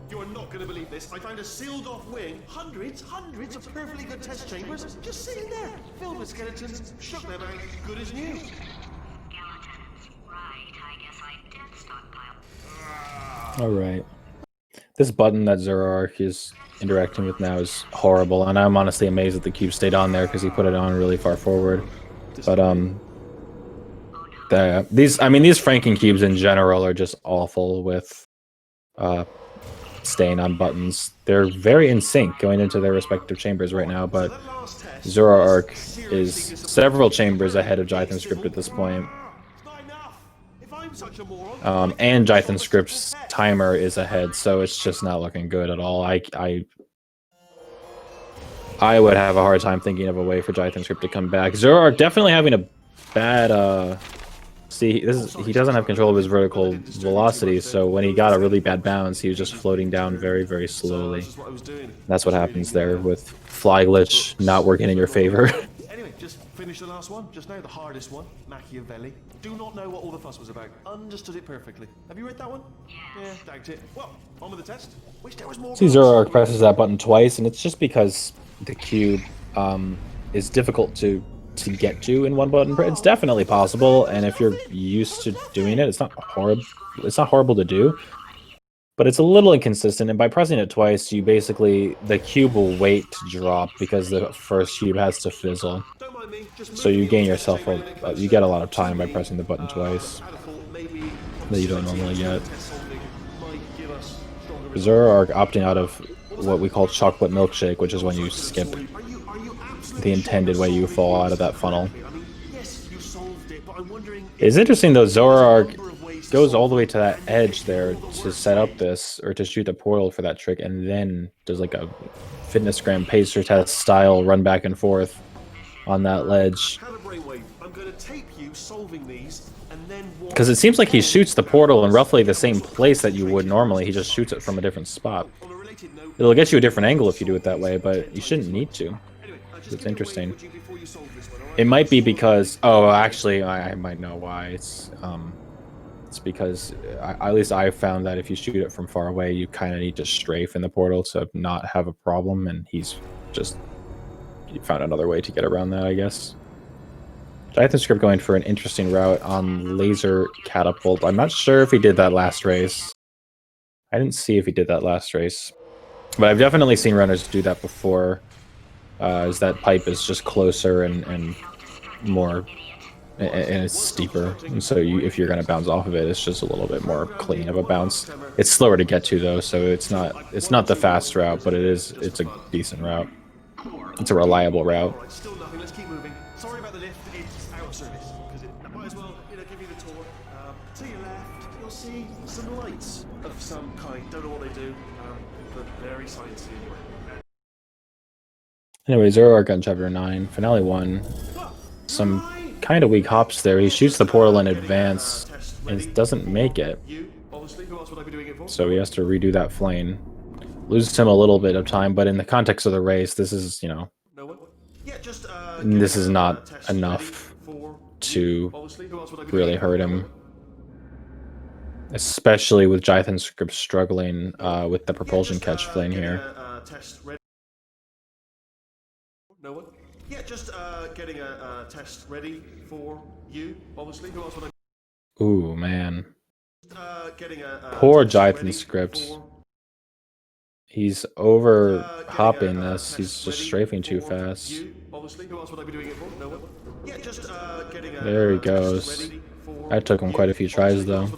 Speaker 5: You are not going to believe this. I found a sealed off wing. Hundreds of perfectly good test chambers just sitting there. Filled with skeletons. Shook them out. Good as new.
Speaker 3: Skeletons. Right, I guess I did stockpile.
Speaker 2: Alright. This button that Zoroark is interacting with now is horrible, and I'm honestly amazed that the cube stayed on there because he put it on really far forward. But these franking cubes in general are just awful with staying on buttons. They're very in sync going into their respective chambers right now, but Zoroark is several chambers ahead of Jythonscript at this point. And Jythonscript's timer is ahead, so it's just not looking good at all. I would have a hard time thinking of a way for Jythonscript to come back. Zoroark definitely having a bad he doesn't have control of his vertical velocity, so when he got a really bad bounce, he was just floating down very, very slowly. That's what happens there with fly glitch not working in your favor.
Speaker 5: Anyway, just finished the last one, just now, the hardest one, Machiavelli. Do not know what all the fuss was about. Understood it perfectly. Have you read that one? Yeah, doubt it. Well, on with the test. Wish there was more.
Speaker 2: See, Zoroark presses that button twice, and it's just because the cube is difficult to get to in one button. It's definitely possible, and if you're used to doing it, it's not horrible to do. But it's a little inconsistent, and by pressing it twice, the cube will wait to drop because the first cube has to fizzle. So you gain yourself you get a lot of time by pressing the button twice that you don't normally get. Zoroark opting out of what we call chocolate milkshake, which is when you skip the intended way you fall out of that funnel. It's interesting though, Zoroark goes all the way to that edge there to set up this, or to shoot the portal for that trick, and then does like a fitnessgram pacer test style run back and forth on that ledge. Because it seems like he shoots the portal in roughly the same place that you would normally, he just shoots it from a different spot. It'll get you a different angle if you do it that way, but you shouldn't need to. It's interesting. It might be because... Oh, actually, I might know why. It's because, at least I found that if you shoot it from far away, you kind of need to strafe in the portal to not have a problem, and he found another way to get around that, I guess. Jythonscript going for an interesting route on laser catapult. I'm not sure if he did that last race. I didn't see if he did that last race. But I've definitely seen runners do that before. As that pipe is just closer and more, and it's steeper, and so if you're gonna bounce off of it, it's just a little bit more clean of a bounce. It's slower to get to though, so it's not the fast route, but it's a decent route. It's a reliable route.
Speaker 5: Still nothing. Let's keep moving. Sorry about the lift. It's out of service. Because I might as well, give you the tour. To your left, you'll see some lights of some kind. Don't know what they do, but very sciencey anyway.
Speaker 2: Anyway, Zoroark on Chapter 9, Finale 1. Some kind of weak hops there. He shoots the portal in advance and doesn't make it. So he has to redo that flame. Loses him a little bit of time, but in the context of the race, this is, this is not enough to really hurt him. Especially with Jythonscript struggling with the propulsion catch flame here.
Speaker 5: No one? Yeah, just getting a test ready for you, obviously. Who else would I...
Speaker 2: Ooh, man.
Speaker 5: Getting a
Speaker 2: poor Jythonscript. He's over hopping this. He's just strafing too fast.
Speaker 5: Obviously, who else would I be doing it for? No one? Yeah, just getting a
Speaker 2: there he goes. That took him quite a few tries, though.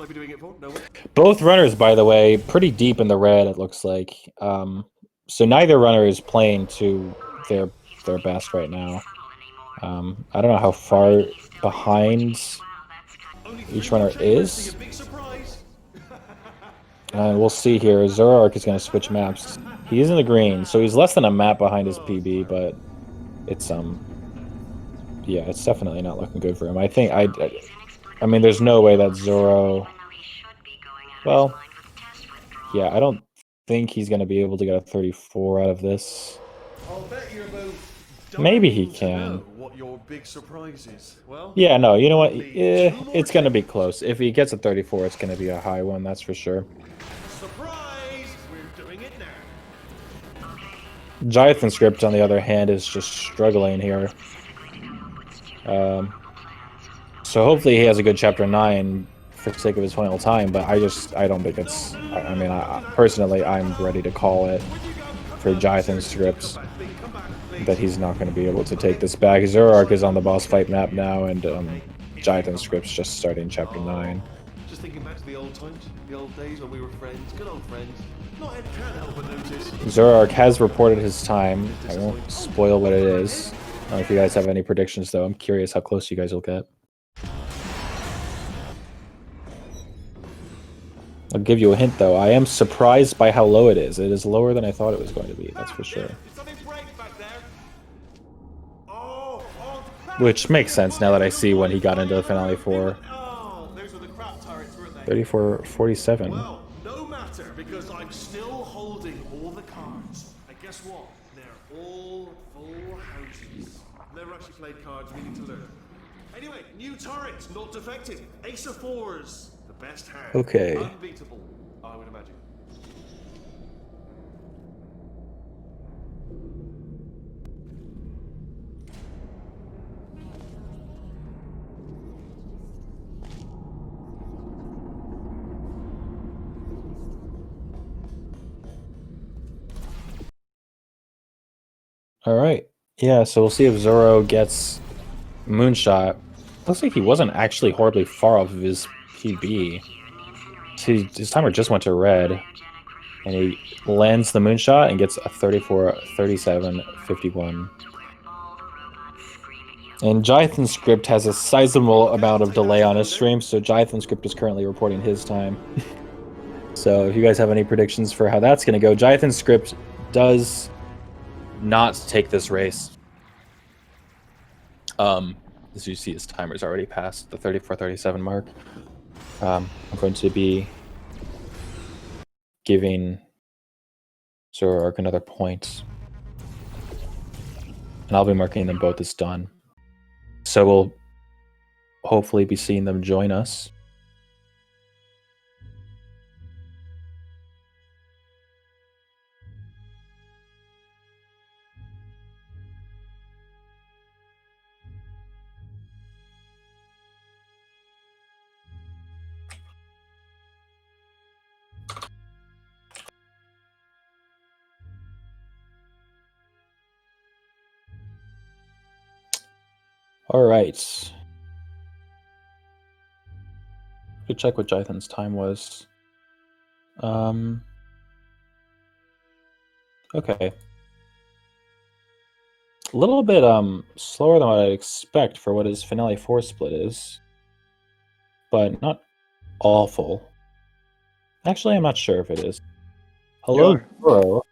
Speaker 2: Both runners, by the way, pretty deep in the red, it looks like. So neither runner is playing to their best right now. I don't know how far behind each runner is. And we'll see here. Zoroark is going to switch maps. He is in the green, so he's less than a map behind his PB, but it's yeah, it's definitely not looking good for him. I mean, there's no way that Zoro Well, yeah, I don't think he's going to be able to get a 34 out of this.
Speaker 5: I'll bet you're both
Speaker 2: Maybe he
Speaker 5: dying to
Speaker 2: can.
Speaker 5: know what your big surprise is. Well,
Speaker 2: Yeah, no, you know what?
Speaker 5: only two more
Speaker 2: It's going to be
Speaker 5: changes.
Speaker 2: close. If he gets a 34, it's going to be a high one, that's for sure.
Speaker 5: Surprise! We're doing it now.
Speaker 2: Jythonscript, on the other hand, is just struggling here. So hopefully he has a good Chapter 9 for the sake of his final time, but I don't think it's... I mean, personally, I'm ready to call it for Jythonscript that he's not going to be able to take this back. Zoroark is on the boss fight map now, and Jythonscript's just starting Chapter 9.
Speaker 5: Just thinking back to the old times, the old days when we were friends, good old friends. Not Ed can't help but notice.
Speaker 2: Zoroark has reported his time. I won't spoil what it is. I don't know if you guys have any predictions, though. I'm curious how close you guys will get. I'll give you a hint, though. I am surprised by how low it is. It is lower than I thought it was going to be, that's for sure.
Speaker 5: Something break back there. Oh,
Speaker 2: Which makes sense now that I see when he got into the Finale 4.
Speaker 5: Oh, those were the crap turrets, weren't they?
Speaker 2: 34-47.
Speaker 5: Well, no matter, because I'm still holding all the cards. And guess what? They're all full houses. Never actually played cards, we need to learn. Anyway, new turrets, not defective. Ace of fours. The best hand.
Speaker 2: Okay.
Speaker 5: Unbeatable, I would imagine.
Speaker 2: All right. Yeah, so we'll see if Zoro gets Moonshot. Looks like he wasn't actually horribly far off of his PB. His timer just went to red. And he lands the Moonshot and gets a 34, 37, 51. And Jythonscript has a sizable amount of delay on his stream, so Jythonscript is currently reporting his time. So if you guys have any predictions for how that's going to go, Jythonscript does not take this race. As you see, his timer's already past the 34-37 mark. I'm going to be giving Zoroark another point. And I'll be marking them both as done. So we'll hopefully be seeing them join us. All right. Could check what Jython's time was. Okay. A little bit slower than what I'd expect for what his Finale 4 split is. But not awful. Actually, I'm not sure if it is. Hello, Zoro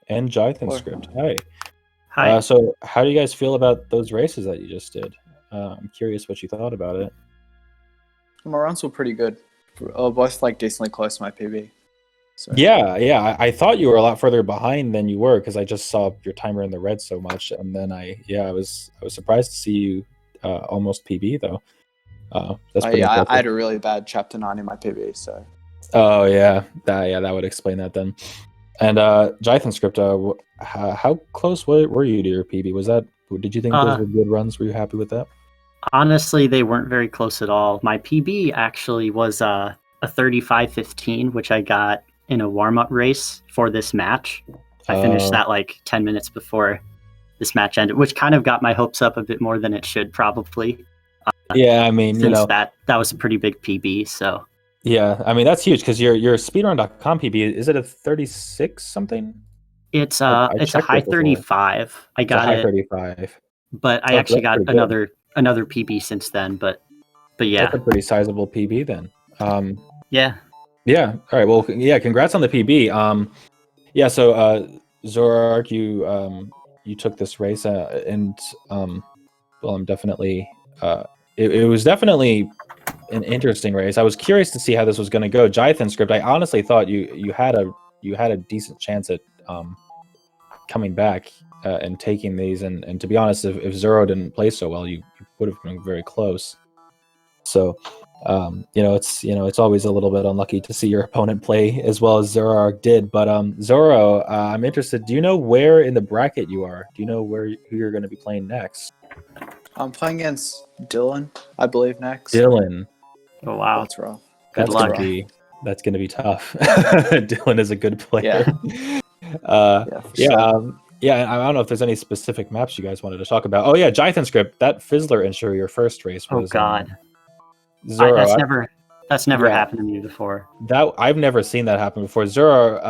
Speaker 2: and Jythonscript. Hi.
Speaker 8: Hi.
Speaker 2: So how do you guys feel about those races that you just did? I'm curious what you thought about it.
Speaker 8: My rounds were pretty good. Both like decently close to my PB. So.
Speaker 2: Yeah. I thought you were a lot further behind than you were because I just saw your timer in the red so much, and then I was surprised to see you almost PB though. That's pretty
Speaker 8: I
Speaker 2: impressive.
Speaker 8: had a really bad Chapter 9 in my PB, so.
Speaker 2: Oh yeah, that would explain that then. And Jythonscript, how close were you to your PB? Did you think those were good runs? Were you happy with that?
Speaker 9: Honestly, they weren't very close at all. My PB actually was a 35-15, which I got in a warm-up race for this match. I finished that like 10 minutes before this match ended, which kind of got my hopes up a bit more than it should probably.
Speaker 2: Yeah, I mean,
Speaker 9: since that was a pretty big PB, so.
Speaker 2: Yeah, I mean that's huge because your Speedrun.com PB, is it a 36 something?
Speaker 9: It's a high 35. I got
Speaker 2: it. High 35.
Speaker 9: But I actually got another PB since then. But yeah,
Speaker 2: that's a pretty sizable PB then.
Speaker 9: Yeah.
Speaker 2: Yeah. All right. Well, yeah. Congrats on the PB. Yeah. So Zoroark, you took this race, and well, I'm definitely. It was definitely an interesting race. I was curious to see how this was going to go. Jythonscript, I honestly thought you had a decent chance at coming back and taking these. And to be honest, if Zoro didn't play so well, you would have been very close. So, it's always a little bit unlucky to see your opponent play as well as Zoroark did. But Zoro, I'm interested. Do you know where in the bracket you are? Do you know who you're going to be playing next?
Speaker 8: I'm playing against Dylan, I believe, next.
Speaker 2: Dylan.
Speaker 9: Oh wow,
Speaker 8: That's rough.
Speaker 9: Good luck.
Speaker 2: That's gonna be tough. Dylan is a good player. I don't know if there's any specific maps you guys wanted to talk about. Oh yeah, Jythonscript. That Fizzler issue, your first race was.
Speaker 9: Oh god.
Speaker 2: Zoro,
Speaker 9: that's never happened to me before.
Speaker 2: That I've never seen that happen before. Zoro,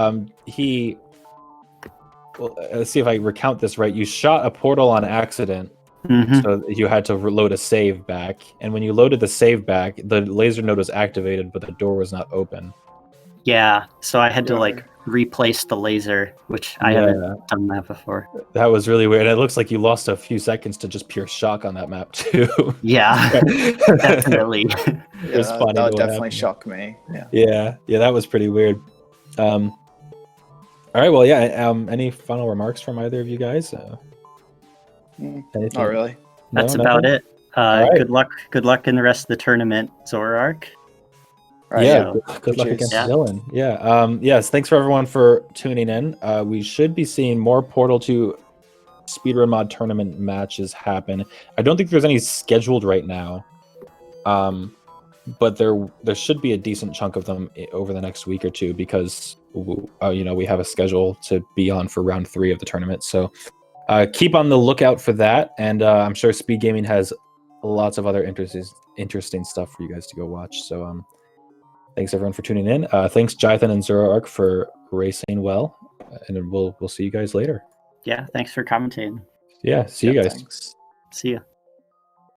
Speaker 2: let's see if I recount this right. You shot a portal on accident.
Speaker 9: Mm-hmm.
Speaker 2: So you had to load a save back, and when you loaded the save back, the laser node was activated, but the door was not open.
Speaker 9: Yeah, so I had to replace the laser, which I haven't done that before.
Speaker 2: That was really weird. It looks like you lost a few seconds to just pure shock on that map too.
Speaker 9: Yeah, definitely.
Speaker 8: That would definitely shock me.
Speaker 2: Yeah, that was pretty weird. All right, well, any final remarks from either of you guys?
Speaker 8: Not really.
Speaker 9: That's about it.
Speaker 2: Right.
Speaker 9: Good luck in the rest of the tournament, Zoroark.
Speaker 2: Right, good luck against Dylan. Yes, thanks for everyone for tuning in. We should be seeing more Portal 2 Speedrun Mod tournament matches happen. I don't think there's any scheduled right now, but there should be a decent chunk of them over the next week or two because we have a schedule to be on for round 3 of the tournament. So keep on the lookout for that, and I'm sure SpeedGaming has lots of other interesting stuff for you guys to go watch. So thanks everyone for tuning in. Thanks Jython and Zoroark for racing well, and we'll see you guys later.
Speaker 9: Yeah, thanks for commentating.
Speaker 2: Yeah, see you guys.
Speaker 8: Thanks.
Speaker 9: See ya.